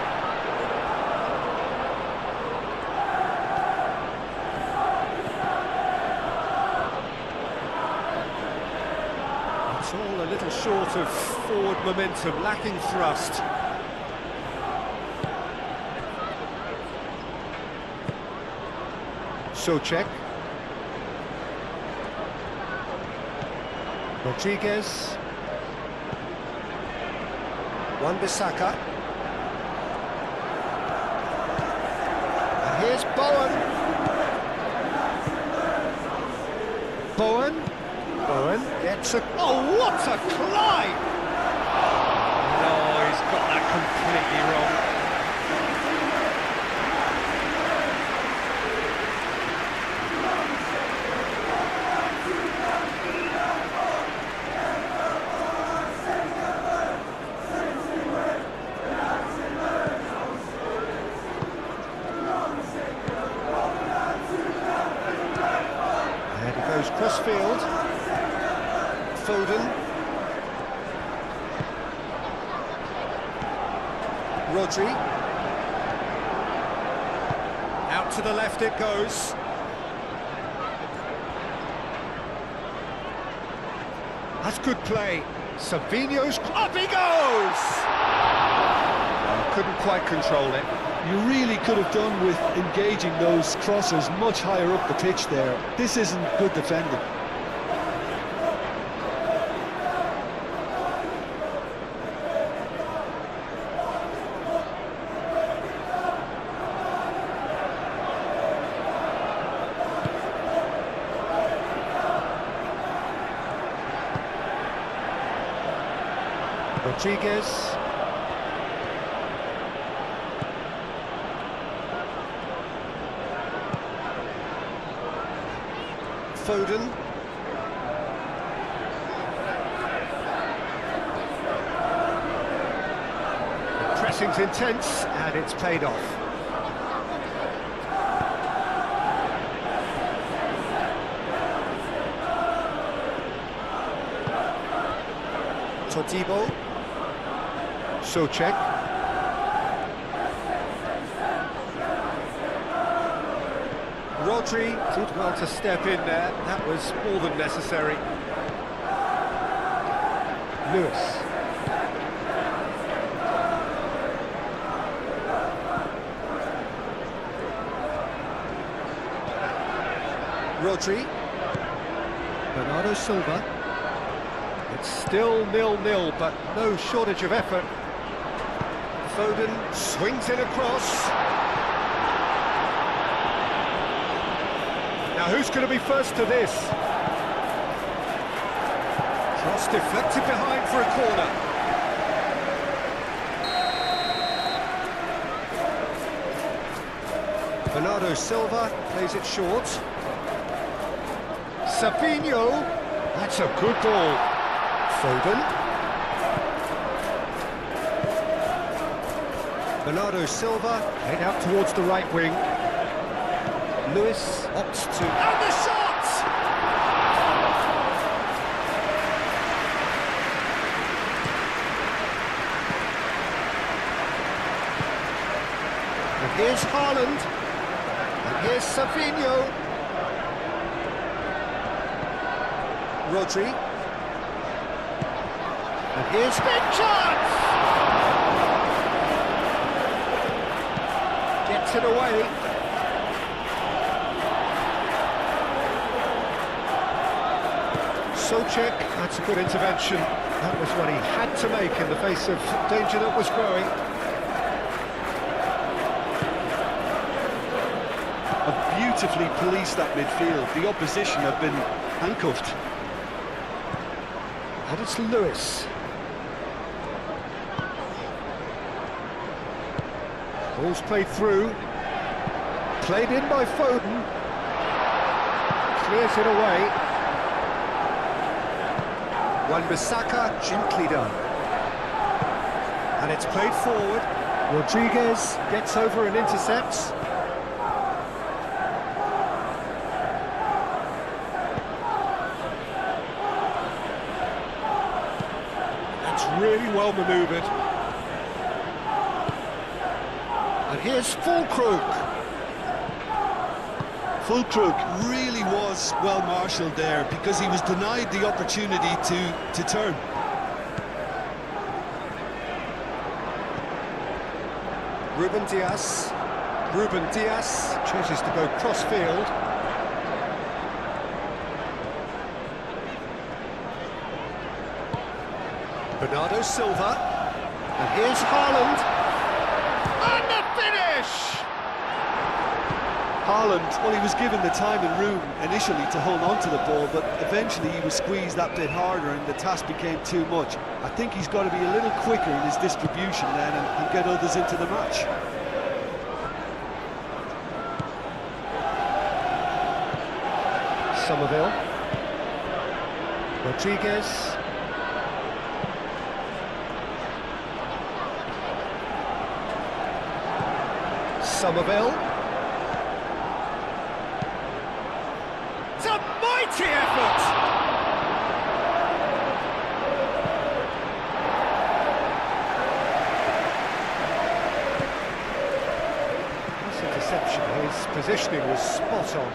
It's all a little short of forward momentum, lacking thrust. Souček. Rodriguez. Wan-Bissaka. And here's Bowen. Bowen gets a... Oh, what a climb! No, he's got that completely wrong. Crossfield. Foden. Rodri. Out to the left it goes. That's good play. Sabinho's... Up he goes! Couldn't quite control it. You really could have done with engaging those crossers much higher up the pitch there. This isn't good defending. Rodriguez. Foden. The pressing's intense and it's paid off. Todibo. Souček. Rodri did well to step in there. That was more than necessary. Lewis. Rodri. Bernardo Silva. It's still 0-0, but no shortage of effort. Foden swings it across. Now who's going to be first to this? Cross deflected behind for a corner. Bernardo Silva plays it short. Savinho, that's a good ball. Foden. Bernardo Silva head out towards the right wing. Lewis opts to... And the shot! And here's Haaland. And here's Savinho. Rodri. And here's big chance! Gets it away. Souček, that's a good intervention. That was what he had to make in the face of danger that was growing. Have beautifully policed that midfield. The opposition have been handcuffed. And it's Lewis. Ball's played through. Played in by Foden. Clears it away. Wan-Bissaka, gently done. And it's played forward. Rodriguez gets over and intercepts. That's really well manoeuvred. And here's Fulkrug. Fulkrug really was well marshalled there because he was denied the opportunity to turn. Ruben Dias. Ruben Dias chooses to go cross-field. Bernardo Silva. And here's Haaland. And the finish! Haaland, well, he was given the time and room initially to hold on to the ball, but eventually he was squeezed that bit harder and the task became too much. I think he's got to be a little quicker in his distribution then and get others into the match. Somerville. Rodriguez. Somerville. It's a mighty effort! This interception, his positioning was spot on.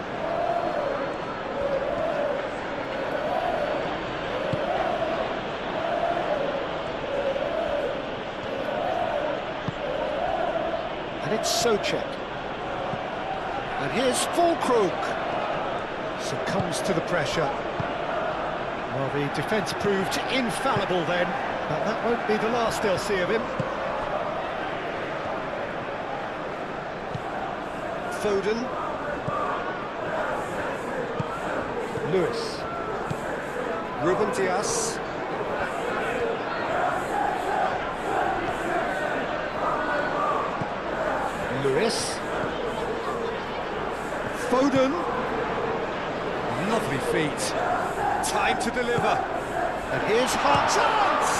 Souček. And here's Fulkrug. Succumbs to the pressure. Well, the defence proved infallible then, but that won't be the last they'll see of him. Foden. Lewis. Ruben Dias. Lewis. Foden. Lovely feet. Time to deliver. And here's Hart. Chance!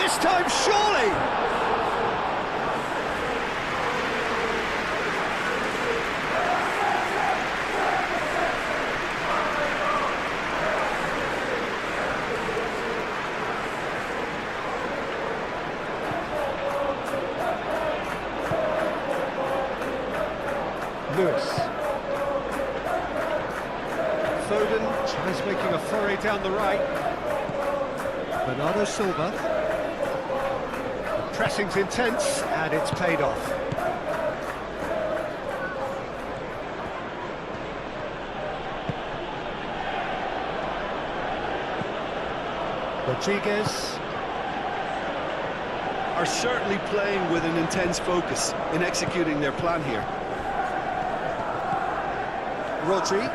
This time, surely! Lewis. Foden tries making a foray down the right. Bernardo Silva. The pressing's intense and it's paid off. Rodriguez. Are certainly playing with an intense focus in executing their plan here. Rodri.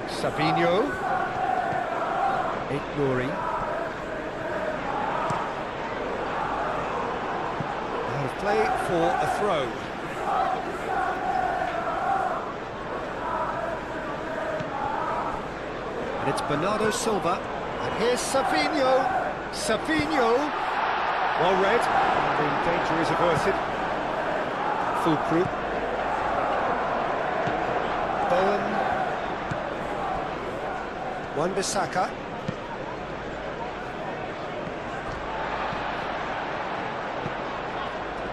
Savinho. Nuri. Out of play for a throw. And it's Bernardo Silva. And here's Savinho. Savinho. Well read. The danger is averted. Fulkrug. Bowen. Wan-Bissaka.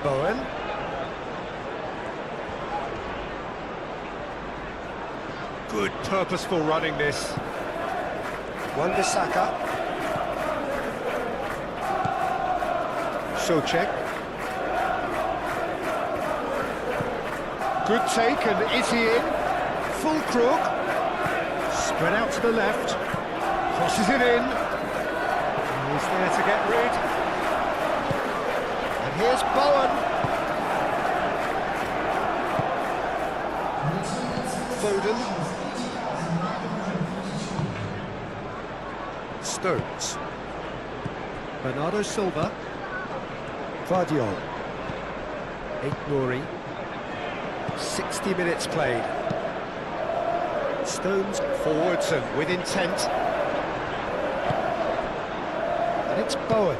Bowen. Good purposeful running this. Wan-Bissaka. Souček. Good take, and is he in? Fulkrug. Spread out to the left. Crosses it in. And he's there to get rid. And here's Bowen. Foden. Stones. Bernardo Silva. Vardiol. Nuri. 60 minutes played. Stones forwards and with intent. And it's Bowen.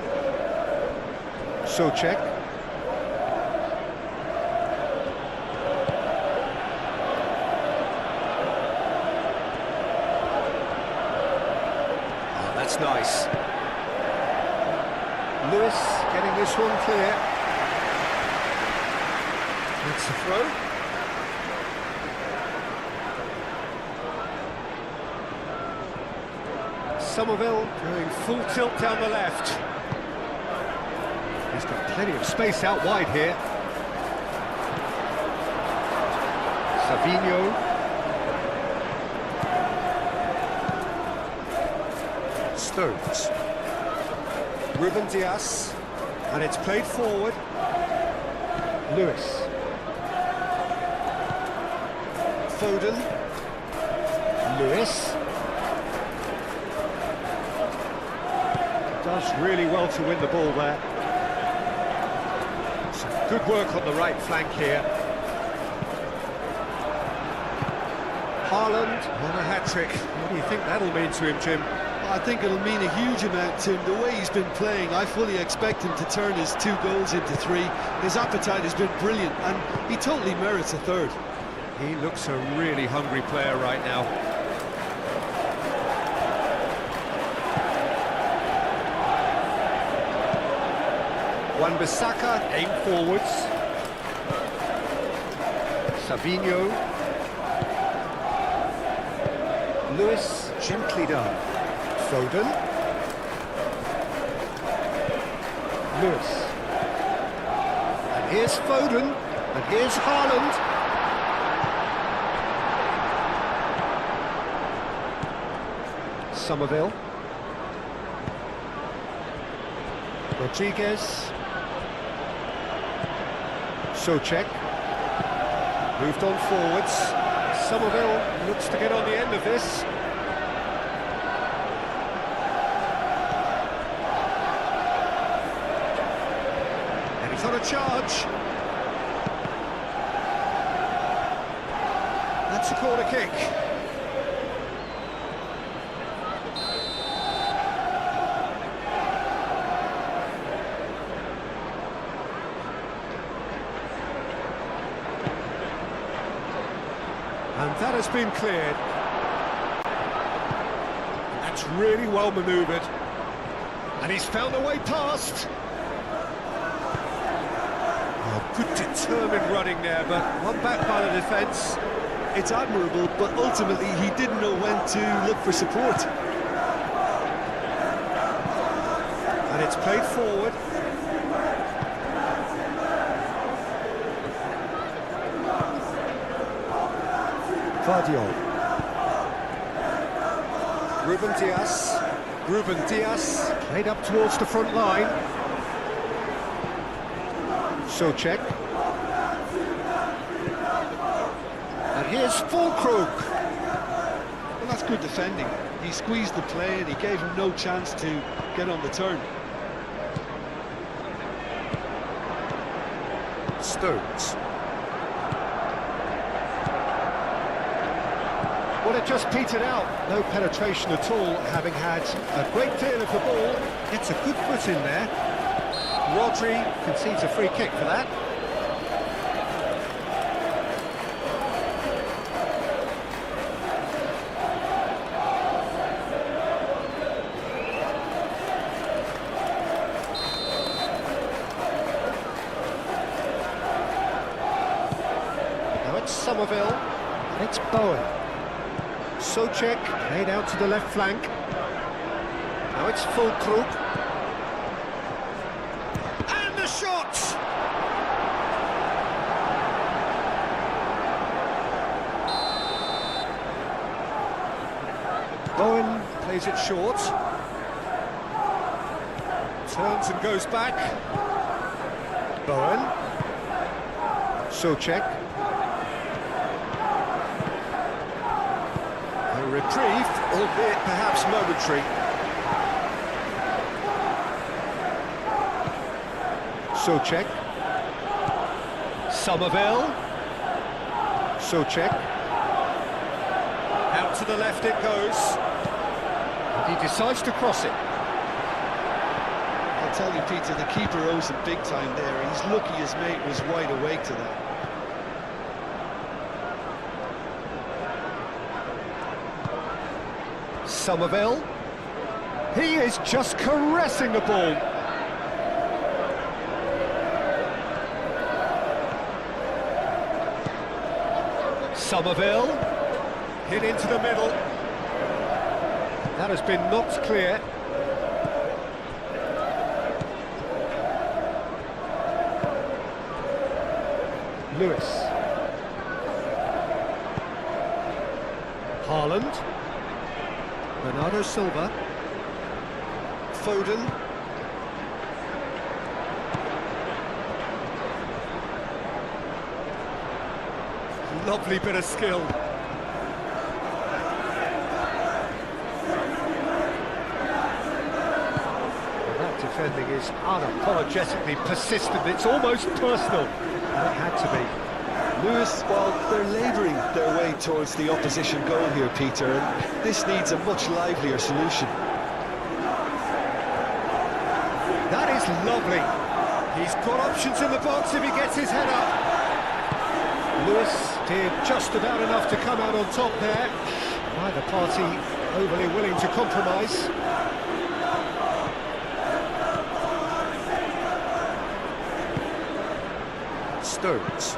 Souček. Oh, that's nice. Lewis getting this one clear. It's a throw. Somerville going full tilt down the left. He's got plenty of space out wide here. Savinho. Stones. Ruben Dias. And it's played forward. Lewis. Foden. Lewis. Does really well to win the ball there. Some good work on the right flank here. Haaland on a hat-trick. What do you think that'll mean to him, Jim? I think it'll mean a huge amount to him. The way he's been playing, I fully expect him to turn his 2 goals into 3. His appetite has been brilliant, and he totally merits a third. He looks a really hungry player right now. Wan-Bissaka aim forwards. Savinho. Lewis gently done. Foden. Lewis. And here's Foden. And here's Haaland. Somerville. Rodriguez. Souček. Moved on forwards. Somerville looks to get on the end of this. And he's on a charge. That's a corner kick. And that has been cleared. That's really well manoeuvred. And he's found a way past. Oh, good determined running there, but one back by the defence. It's admirable, but ultimately he didn't know when to look for support. And it's played forward. Guardiola. Ruben Diaz played up towards the front line. Souček. And here's Fulkrug. Well, that's good defending. He squeezed the play and he gave him no chance to get on the turn. Stones. Well, it just petered out. No penetration at all, having had a great deal of the ball. Gets a good foot in there. Rodri concedes a free kick for that. Now it's Somerville, and it's Bowen. Souček played out to the left flank. Now it's Fulkrug. And the shot! Bowen plays it short. Turns and goes back. Bowen. Souček. Reprieve, albeit perhaps momentary. Souček. Somerville. Souček. Out to the left it goes. And he decides to cross it. I'll tell you, Peter, the keeper owes him big time there. He's lucky his mate was wide awake to that. Somerville. He is just caressing the ball. Somerville. Hit into the middle. That has been knocked clear. Lewis. Haaland. Bernardo Silva. Foden. Lovely bit of skill. That defending is unapologetically persistent. It's almost personal. And it had to be. Lewis, well, they're labouring their way towards the opposition goal here, Peter, and this needs a much livelier solution. That is lovely. He's got options in the box if he gets his head up. Lewis did just about enough to come out on top there. Neither party overly willing to compromise. Stones.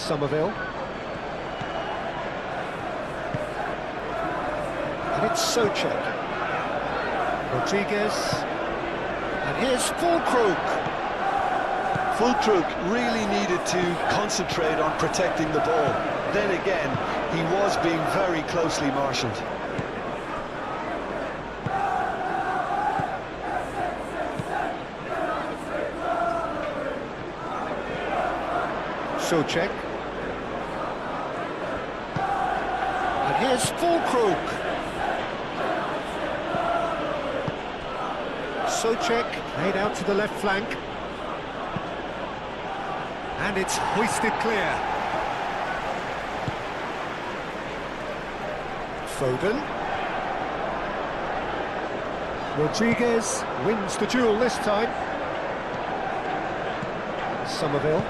Somerville. And it's Souček. Rodriguez. And here's Fulkrug. Fulkrug really needed to concentrate on protecting the ball. Then again, he was being very closely marshalled. Souček. And here's Fulkrug. Souček laid out to the left flank. And it's hoisted clear. Foden. Rodriguez wins the duel this time. Somerville.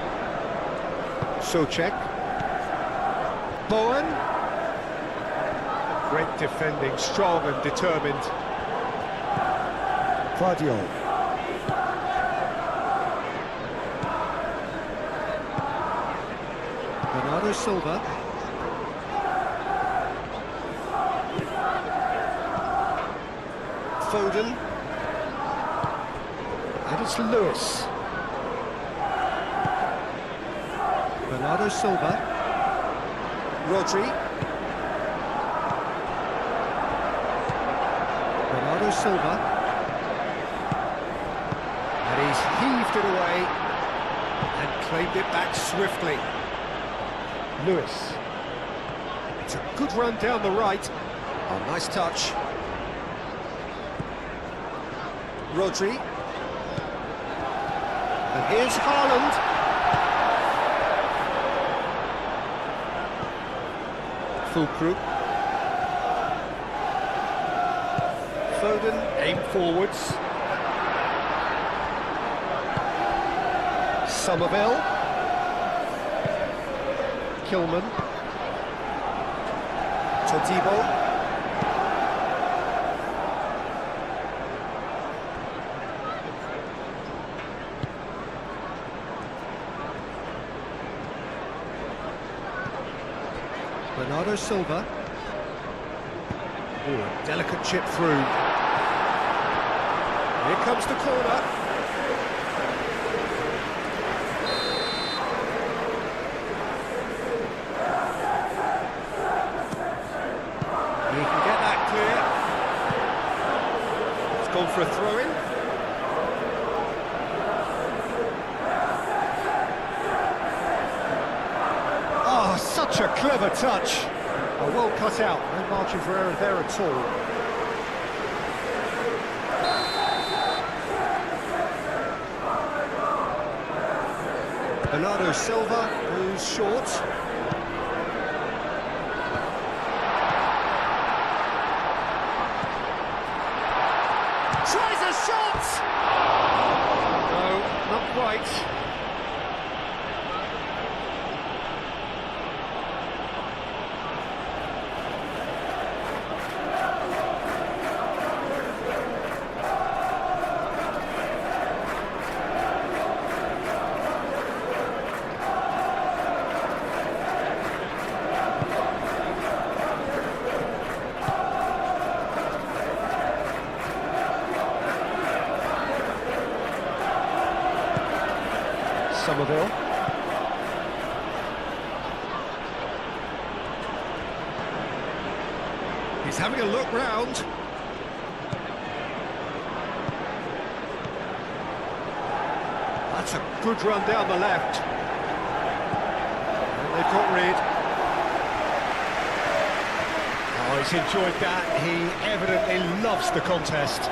Souček. Bowen. Great defending, strong and determined. Guardiola. Bernardo Silva. Foden. And it's Lewis. Bernardo Silva. Rodri. Bernardo Silva. And he's heaved it away and claimed it back swiftly. Lewis. It's a good run down the right. Oh, nice touch. Rodri. And here's Haaland. Fulkrug. Foden, aim forwards. Somerville. Kilman. Todibo. Bernardo Silva. Ooh, a delicate chip through. Here comes the corner. He can get that clear. It's gone for a throw-in. Oh, such a clever touch. Oh, well cut out, no margin for error there at all. Bernardo Silva goes short. Tries a shot! No, not quite. Somerville. He's having a look round. That's a good run down the left. And they've got rid. Oh, he's enjoyed that. He evidently loves the contest.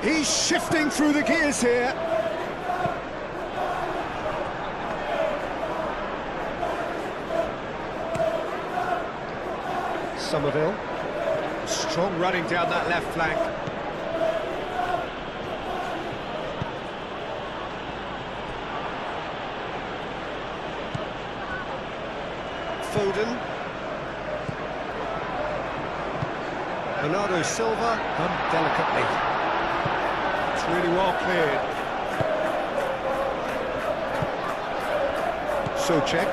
He's shifting through the gears here. Somerville. Strong running down that left flank. Foden. Bernardo Silva, done delicately. It's really well cleared. Socek.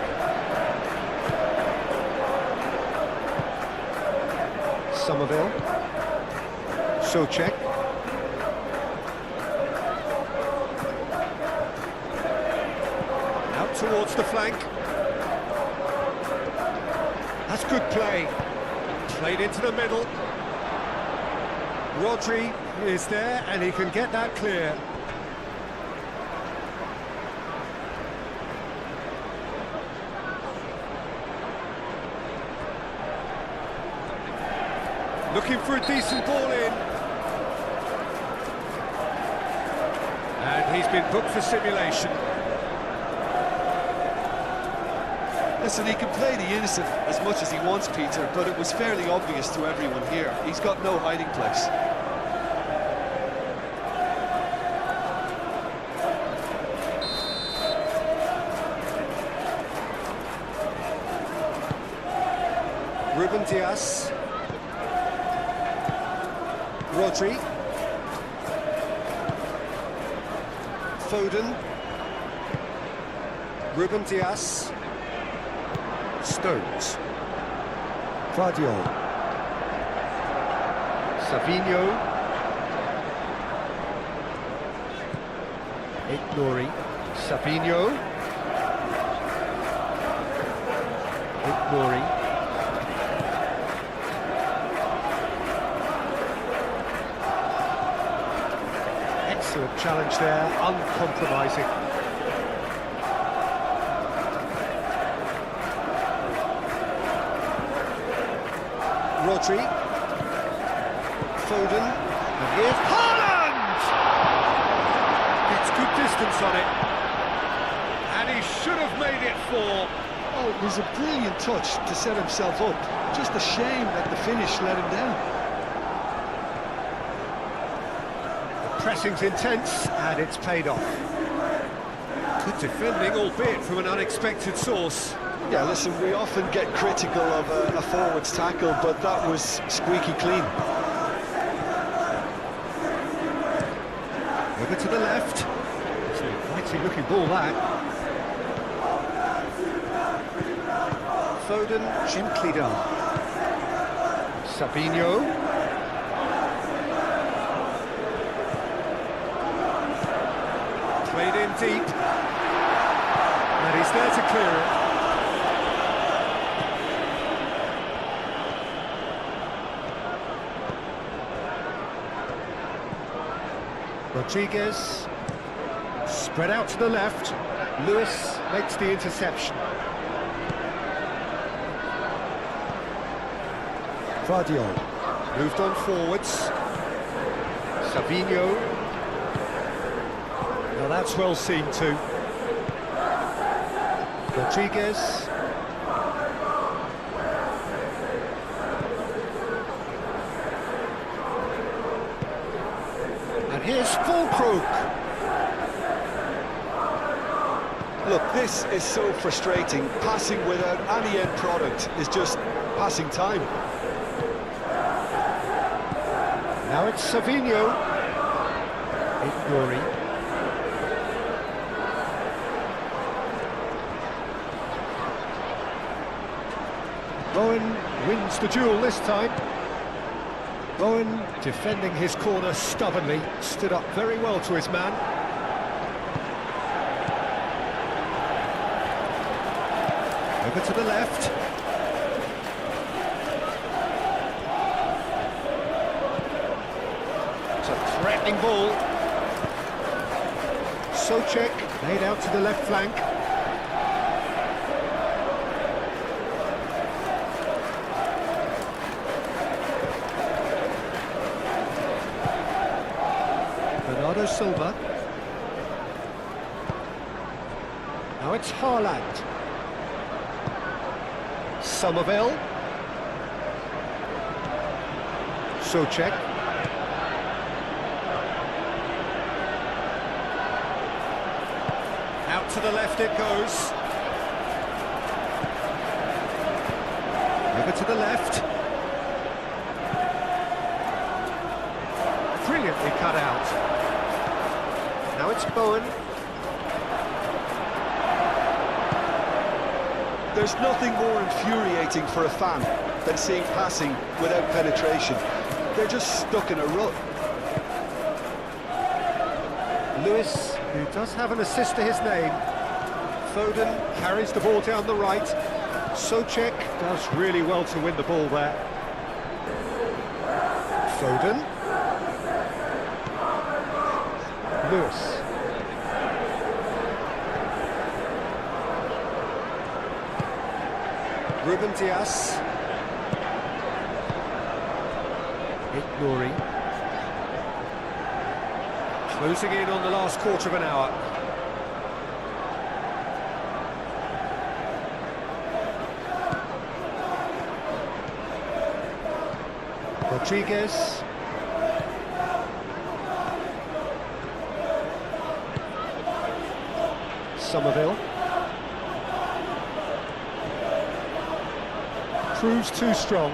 Somerville. Socek. Out towards the flank. That's good play. Played into the middle. Rodri is there and he can get that clear. Looking for a decent ball in. And he's been booked for simulation. Listen, he can play the innocent as much as he wants, Peter, but it was fairly obvious to everyone here. He's got no hiding place. Ruben Dias. Rodri. Foden. Ruben Dias. Stones. Guardiola. Savinho. Ignori. Savinho. Ignori. Excellent challenge there, uncompromising. Rodri. Foden. And here's Haaland! Gets good distance on it. And he should have made it 4. Oh, it was a brilliant touch to set himself up. Just a shame that the finish let him down. Pressing's intense, and it's paid off. Good defending, albeit from an unexpected source. Yeah, listen, we often get critical of a forward's tackle, but that was squeaky clean. Over to the left. It's an inviting looking ball, that. Foden gently done. Savinho. Played in deep, and he's there to clear it. Rodriguez, spread out to the left. Lewis makes the interception. Guardiola moved on forwards. Savinho. Now that's well seen too. Rodriguez. And here's Fulkrug. Look, this is so frustrating. Passing without any end product is just passing time. Now it's Savinho. Ignori. Bowen wins the duel this time. Bowen, defending his corner stubbornly, stood up very well to his man. Over to the left. It's a threatening ball. Socek laid out to the left flank. Bernardo Silva. Now it's Haaland. Somerville. Socek. Out to the left it goes. Over to the left. Brilliantly cut out. Now it's Bowen. There's nothing more infuriating for a fan than seeing passing without penetration. They're just stuck in a rut. Lewis, who does have an assist to his name. Foden carries the ball down the right. Souček does really well to win the ball there. Foden. Lewis. Ruben Dias. Nouri. Closing in on the last quarter of an hour. Rodriguez. Somerville. Proves too strong.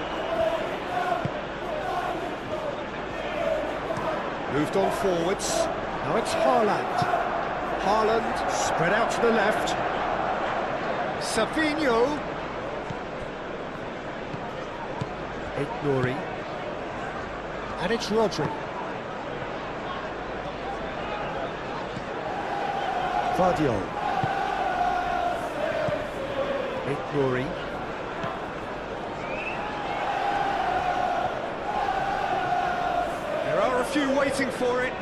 Moved on forwards. Now it's Haaland. Haaland spread out to the left. Savinho. Nouri. And it's Rodri. Vardiol. Nouri. There are a few waiting for it.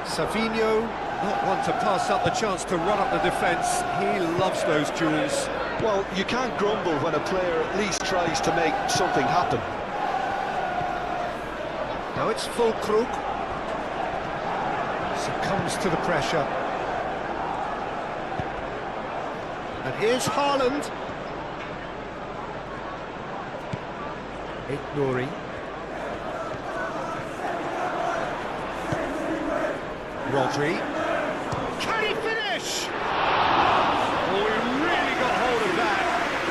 Savinho, not one to pass up the chance to run up the defence. He loves those duels. Well, you can't grumble when a player at least tries to make something happen. Now it's Fulkrug. Succumbs to the pressure. And here's Haaland. Nouri. Rodri. Can he finish? Oh, he really got hold of that.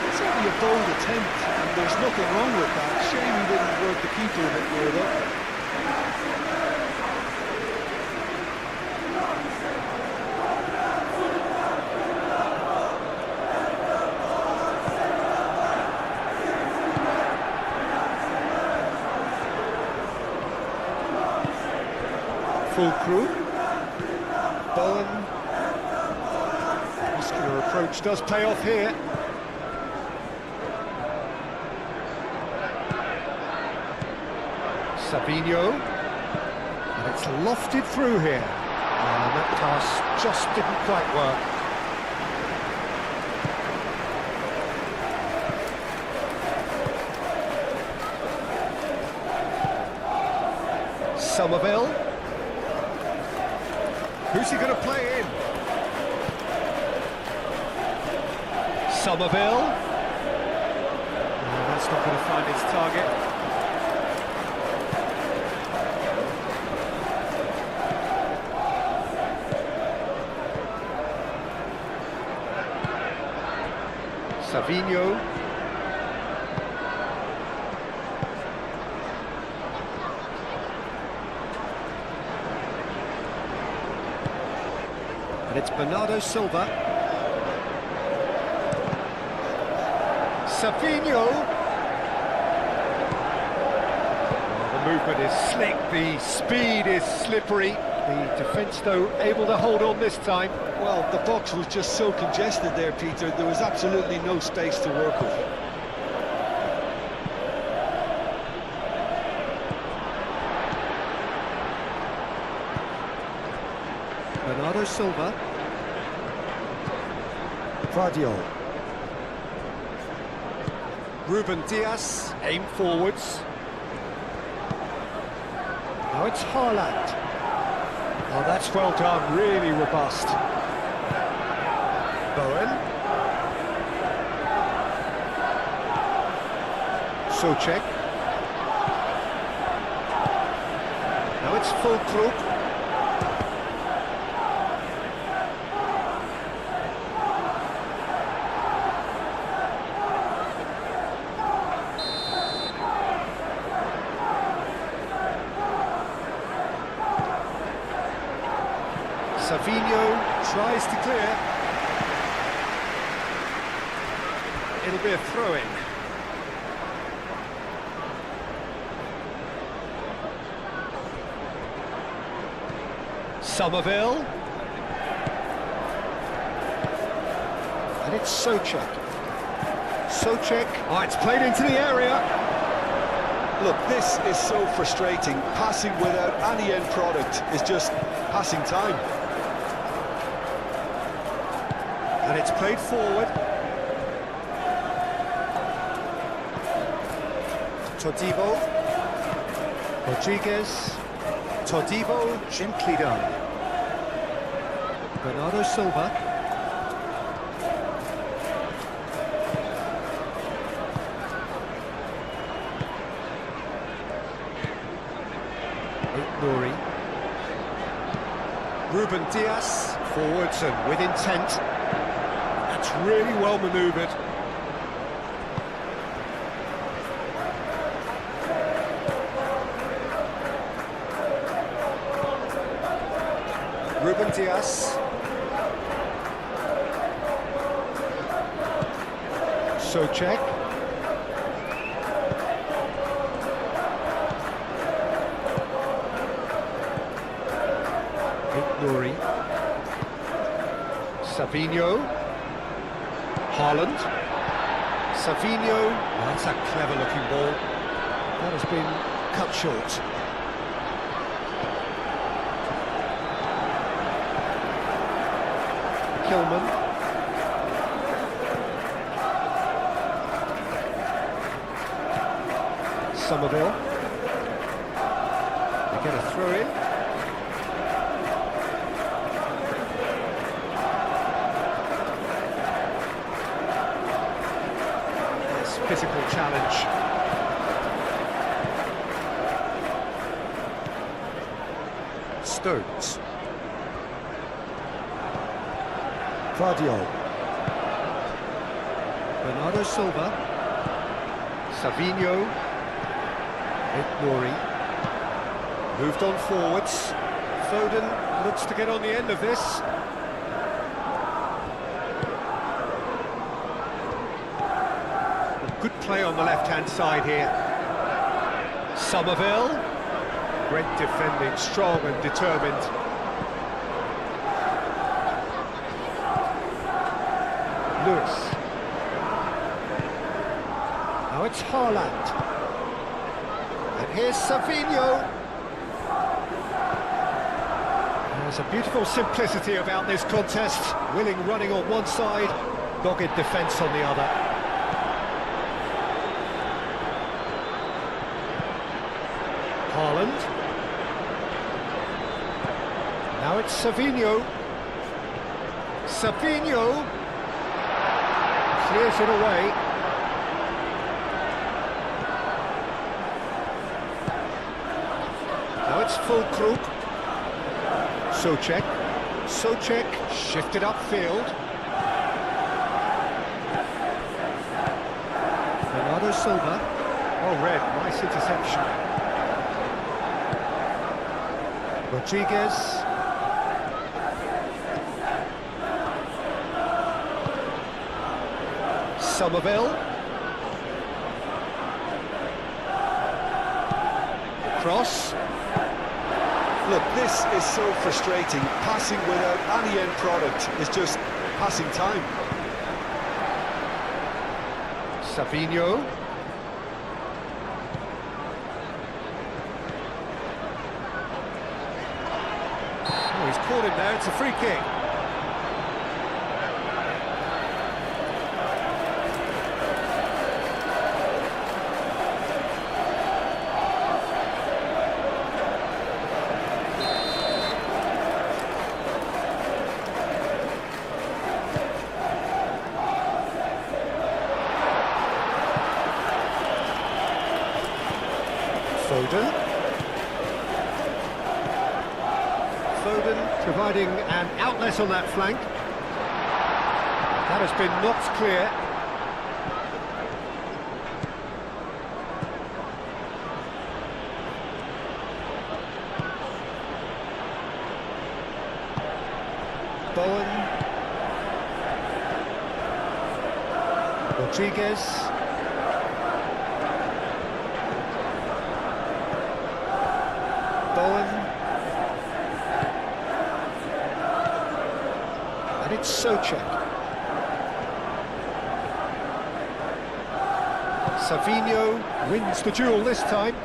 It's only a bold attempt, and there's nothing wrong with that. Shame he didn't work the keeper a bit more, though. Fulkrug. Bowen. Muscular approach does pay off here. Savinho. And it's lofted through here. And that pass just didn't quite work. Somerville. Who's he going to play in? Somerville. Oh, that's not going to find its target. Savinho. And it's Bernardo Silva. Savinho. Well, the movement is slick, the speed is slippery. The defence, though, able to hold on this time. Well, the box was just so congested there, Peter. There was absolutely no space to work with. Bernardo Silva. Vardiol. Ruben Dias, aim forwards. Now it's Haaland. Oh, that's well done, really robust. Bowen. Souček. Now it's Fulkrug. Savinho tries to clear. it'll be a throw-in. Somerville. And it's Souček. Souček. Oh, it's played into the area. Look, this is so frustrating. Passing without any end product is just passing time. And it's played forward. Todibo. Rodriguez. Todibo, gently done. Bernardo Silva. Nouri. Ruben Diaz, forwards and with intent. That's really well manoeuvred. Ruben Diaz. Souček. Nouri. Savinho. Haaland. Savinho. Oh, that's a clever looking ball. That has been cut short. Kilman. Somerville. They get a throw in. Physical challenge. Stones. Guardiola. Bernardo Silva. Savinho. Nouri. Moved on forwards. Foden looks to get on the end of this. Good play on the left-hand side here. Somerville. Great defending, strong and determined. Lewis. Now it's Haaland. And here's Savinho. There's a beautiful simplicity about this contest. Willing running on one side, dogged defence on the other. Haaland. Now it's Savinho. Savinho clears it away. Now it's Fulkrug. Souček. Souček shifted upfield. Bernardo Silva. Oh, red, nice interception. Rodriguez. Somerville. Cross. Look, this is so frustrating. Passing without any end product is just passing time. Savinho. Oh, he's caught him there, it's a free kick. Foden. Foden providing an outlet on that flank. That has been knocked clear. Bowen. Rodriguez. Bowen. And it's Souček. Savinho wins the duel this time.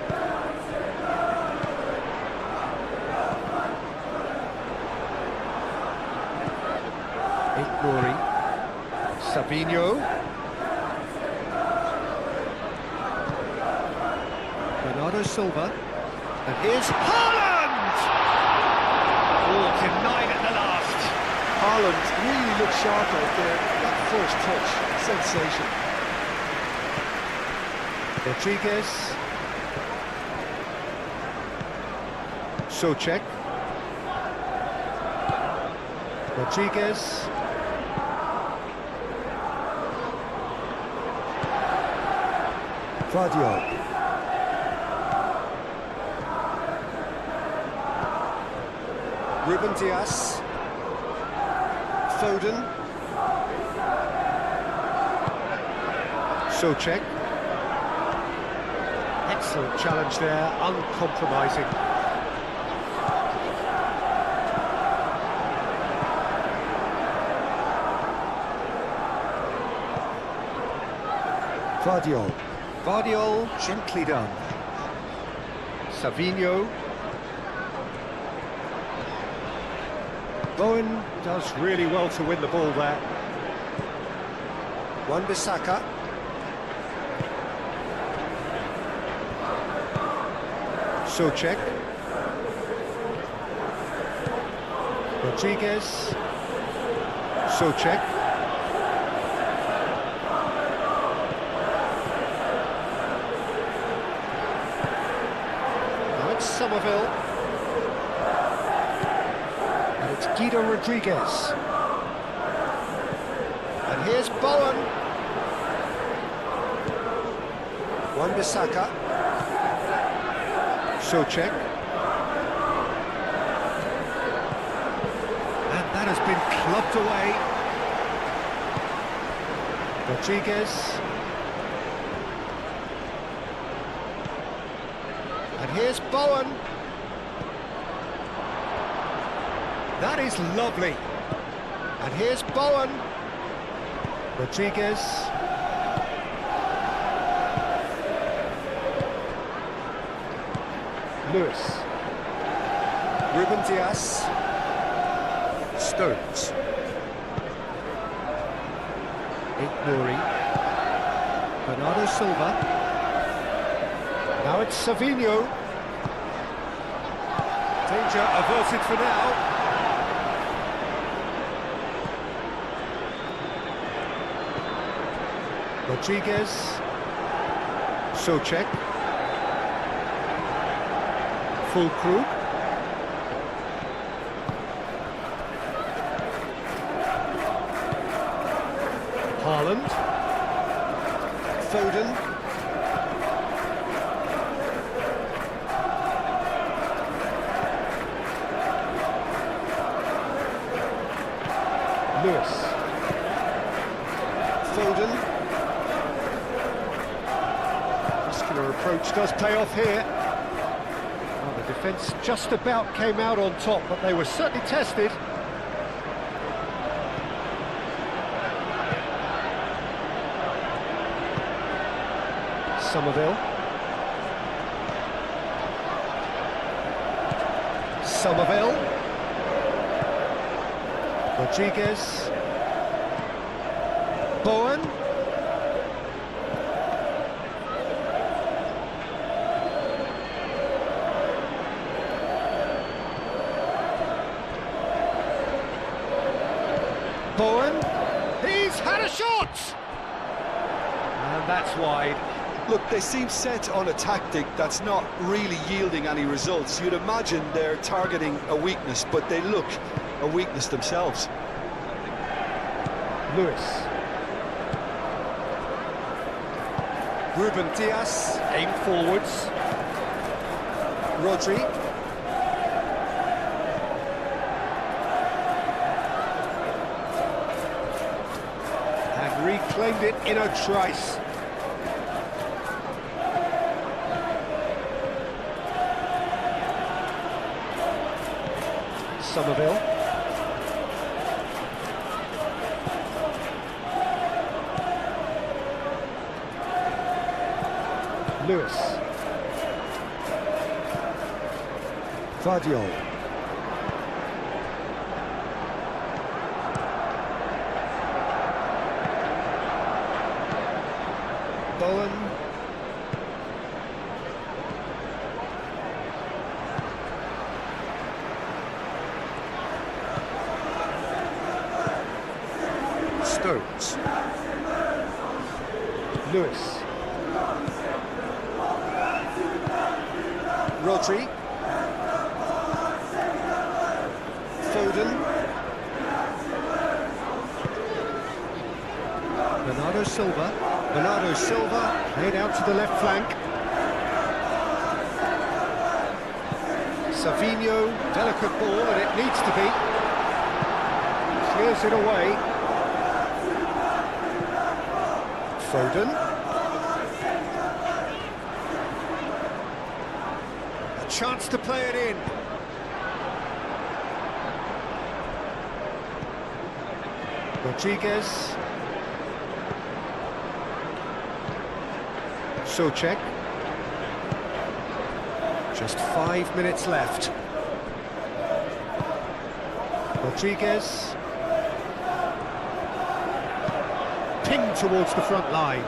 Nori. Savinho. Bernardo Silva. And here's Haaland! Oh, denied at the last. Haaland really looked sharp out there. That first touch, sensation. Rodriguez. Souček. Rodriguez. Vardiol. Ruben Dias. Foden. Souček. Excellent challenge there, uncompromising. Vardiol. Vardiol, gently done. Savinho. Bowen does really well to win the ball there. Wan-Bissaka. Souček. Rodriguez. Souček. Now it's Somerville. And it's Guido Rodriguez. And here's Bowen. Wan-Bissaka. Souček. And that has been clubbed away. Rodriguez. And here's Bowen. That is lovely. And here's Bowen. Rodriguez. Lewis. Ruben Dias. Stones. Nori. Bernardo Silva. Now it's Savinho. Danger averted for now. Rodriguez. Souček. Fulkrug. Haaland. Foden. Lewis. Foden. Muscular approach does pay off here. The defence just about came out on top, but they were certainly tested. Somerville. Somerville. Rodriguez. Bowen. Bowen, he's had a shot! And that's wide. Look, they seem set on a tactic that's not really yielding any results. You'd imagine they're targeting a weakness, but they look a weakness themselves. Lewis. Ruben Dias, aim forwards. Rodri. And reclaim claimed it in a trice. Somerville. Lewis. Vardiol. Bowen. Stones. Lewis. Rodri. Foden. Bernardo Silva. Bernardo Silva laid out to the left flank. Savinho, delicate ball, and it needs to be. Clears it away. Foden. A chance to play it in. Rodriguez. Souček. Just 5 minutes left. Rodriguez. Pinged towards the front line.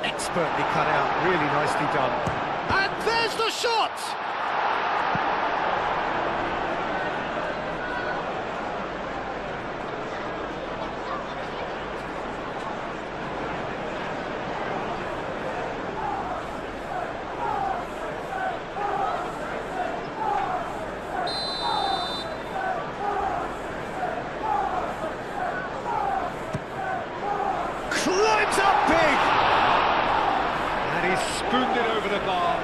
Expertly cut out, really nicely done. And there's the shot! Climbs up big! And he's spooned it over the bar.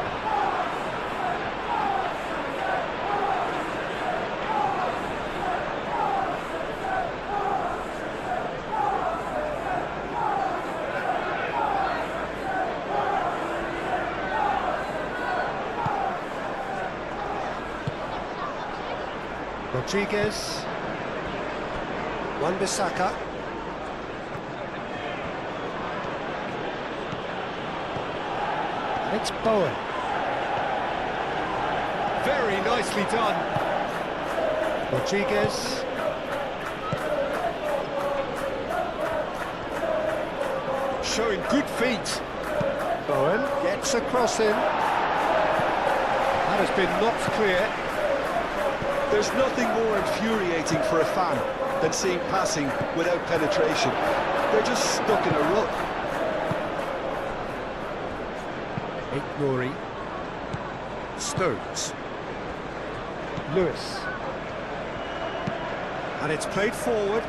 Rodriguez. Wan-Bissaka. It's Bowen. Very nicely done. Rodriguez. Showing good feet. Bowen gets a cross in. That has been knocked clear. There's nothing more infuriating for a fan than seeing passing without penetration. They're just stuck in a rut. Nori. Stones. Lewis. And it's played forward.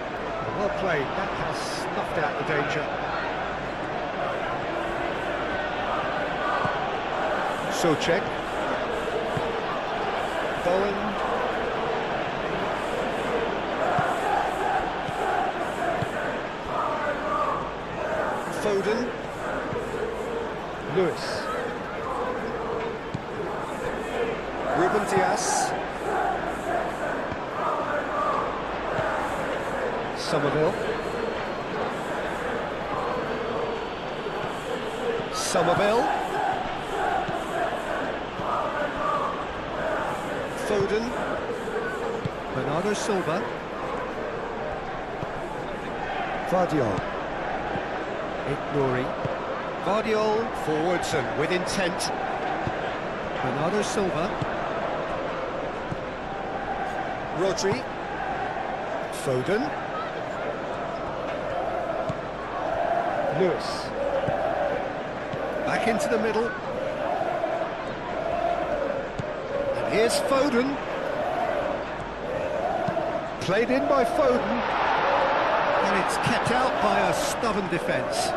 Well played. That has snuffed out the danger. Souček. Bowen. Foden. Lewis. Ruben Dias. Somerville. Somerville. Foden. Bernardo Silva. Vardiol. Nori. Vardiol forwards and with intent. Bernardo Silva. Rodri. Foden. Lewis. Back into the middle. And here's Foden. Played in by Foden. And it's kept out by a stubborn defence.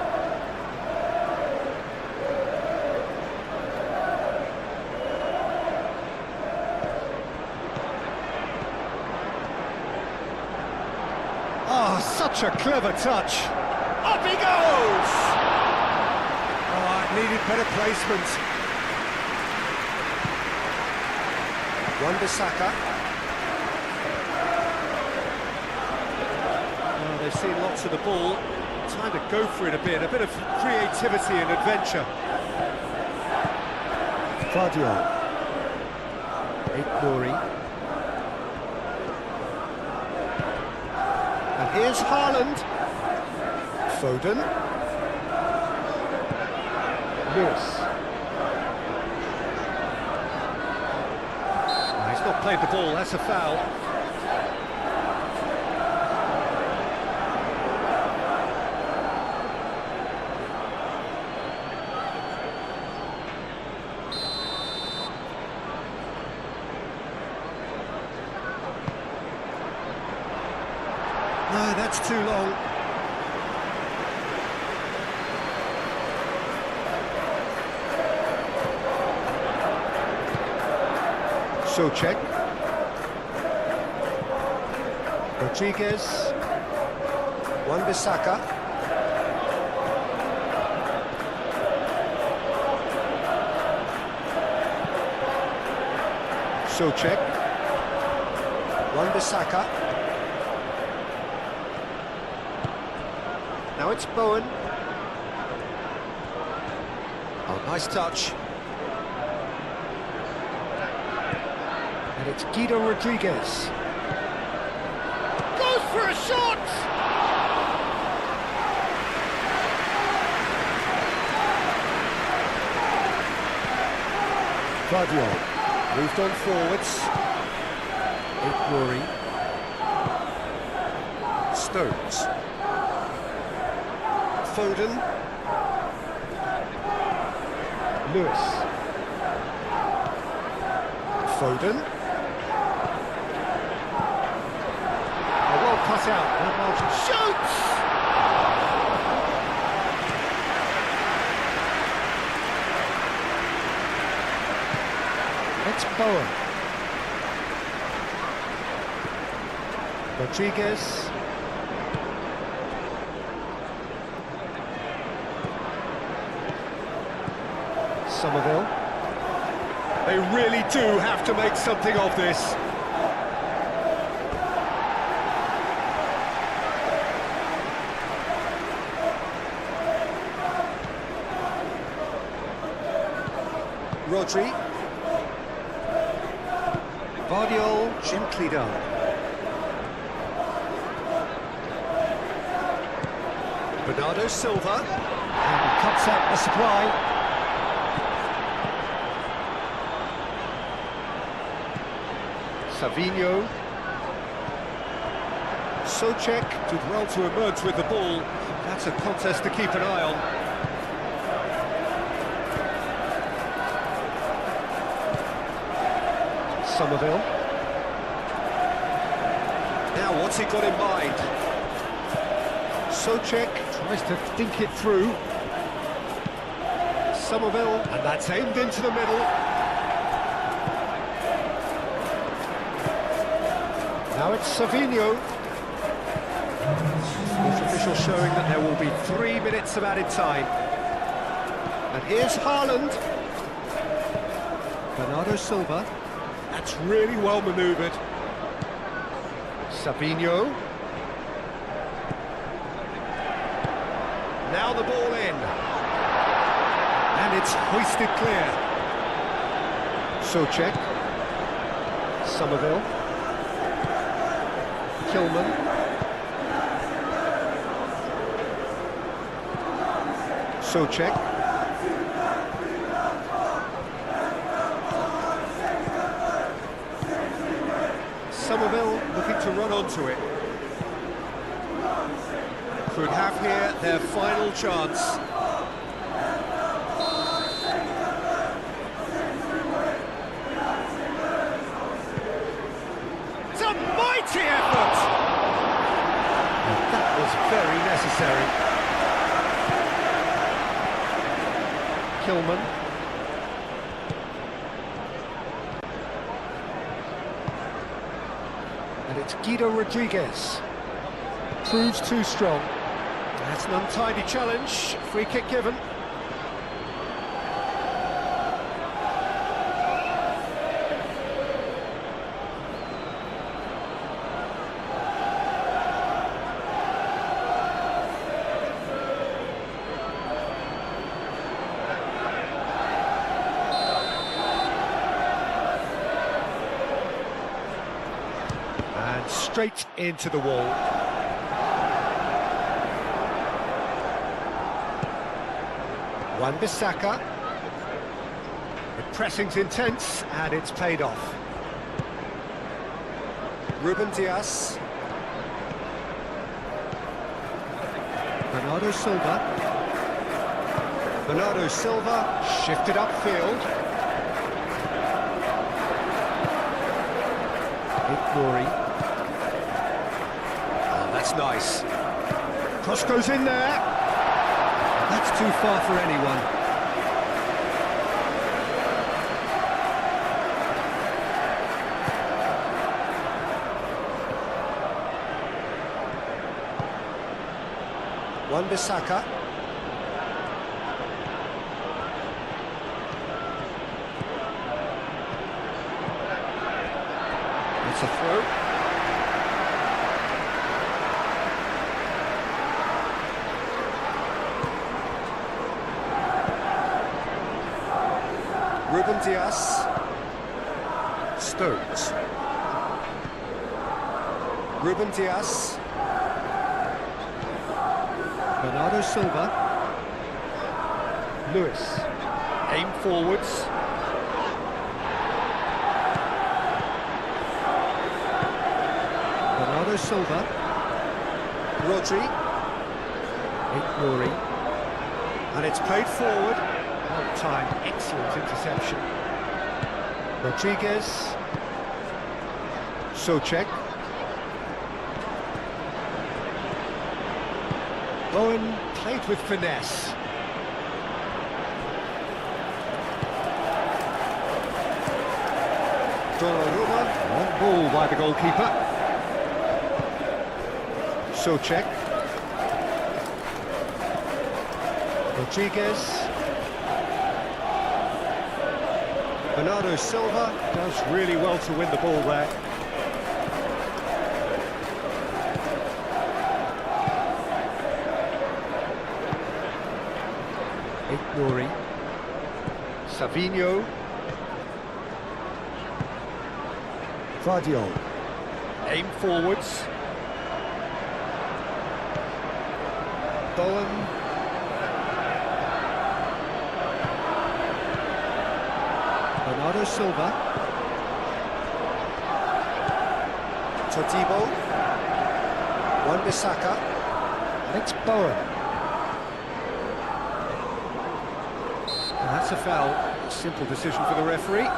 Oh, such a clever touch. Up he goes! Oh, it needed better placement. Wan-Bissaka. Oh, they've seen lots of the ball. Time to go for it a bit of creativity and adventure. Guardiola. Nouri. And here's Haaland. Foden. Lewis. Oh, he's not played the ball, that's a foul. No, that's too long. Souček. Rodriguez. Wan-Bissaka. Souček. Wan-Bissaka. Now it's Bowen. Oh, nice touch. And it's Guido Rodriguez. Goes for a shot! Guardiola moved on forwards. Nouri. Stones. Foden. Lewis. Foden. Oh, well cut out. That margin shoots! It's Bowen. Rodriguez. Somerville. They really do have to make something of this. Rodri. Vardiol, gently done. Bernardo Silva. And he cuts out the supply. Savinho. Souček did well to emerge with the ball. That's a contest to keep an eye on. Somerville. Now what's he got in mind? Souček tries to think it through. Somerville, and that's aimed into the middle. Now it's Savinho. Sports official showing that there will be 3 minutes of added time. And here's Haaland. Bernardo Silva. That's really well manoeuvred. Savinho. Now the ball in. And it's hoisted clear. Souček. Somerville. Kilman. Souček. Somerville looking to run onto it. Could have here their final chance. It's a mighty effort! And that was unnecessary. Kilman. And it's Guido Rodriguez. Proves too strong. That's an untidy challenge. Free kick given. And straight into the wall. Wan-Bissaka. The pressing's intense, and it's paid off. Ruben Dias. Bernardo Silva. Bernardo Silva shifted upfield. Glory. Oh, that's nice. Cross goes in there. That's too far for anyone. Wan-Bissaka. It's a throw. Ruben Dias. Stones. Ruben Dias. Bernardo Silva. Lewis. Aim forwards. Bernardo Silva. Rodri. Glory. And it's played forward. On time, excellent interception. Rodriguez. Socek. Bowen played with finesse. Donnarumma, on ball by the goalkeeper. Socek. Rodriguez. Bernardo Silva does really well to win the ball there. Glory. Savinho. Vardiol. Aim forwards. Bowen. Bernardo Silva. Todibo. Wan-Bissaka. And it's Bowen. And that's a foul. Simple decision for the referee.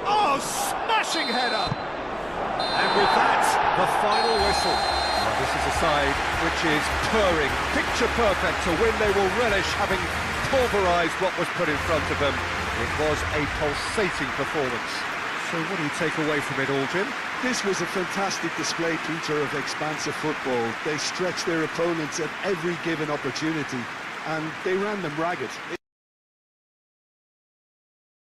Oh, smashing header! And with that, the final whistle. Well, this is a side which is purring, picture perfect to win. They will relish having pulverised what was put in front of them. It was a pulsating performance. So what do you take away from it all, Jim? This was a fantastic display, Peter, of expansive football. They stretched their opponents at every given opportunity, and they ran them ragged.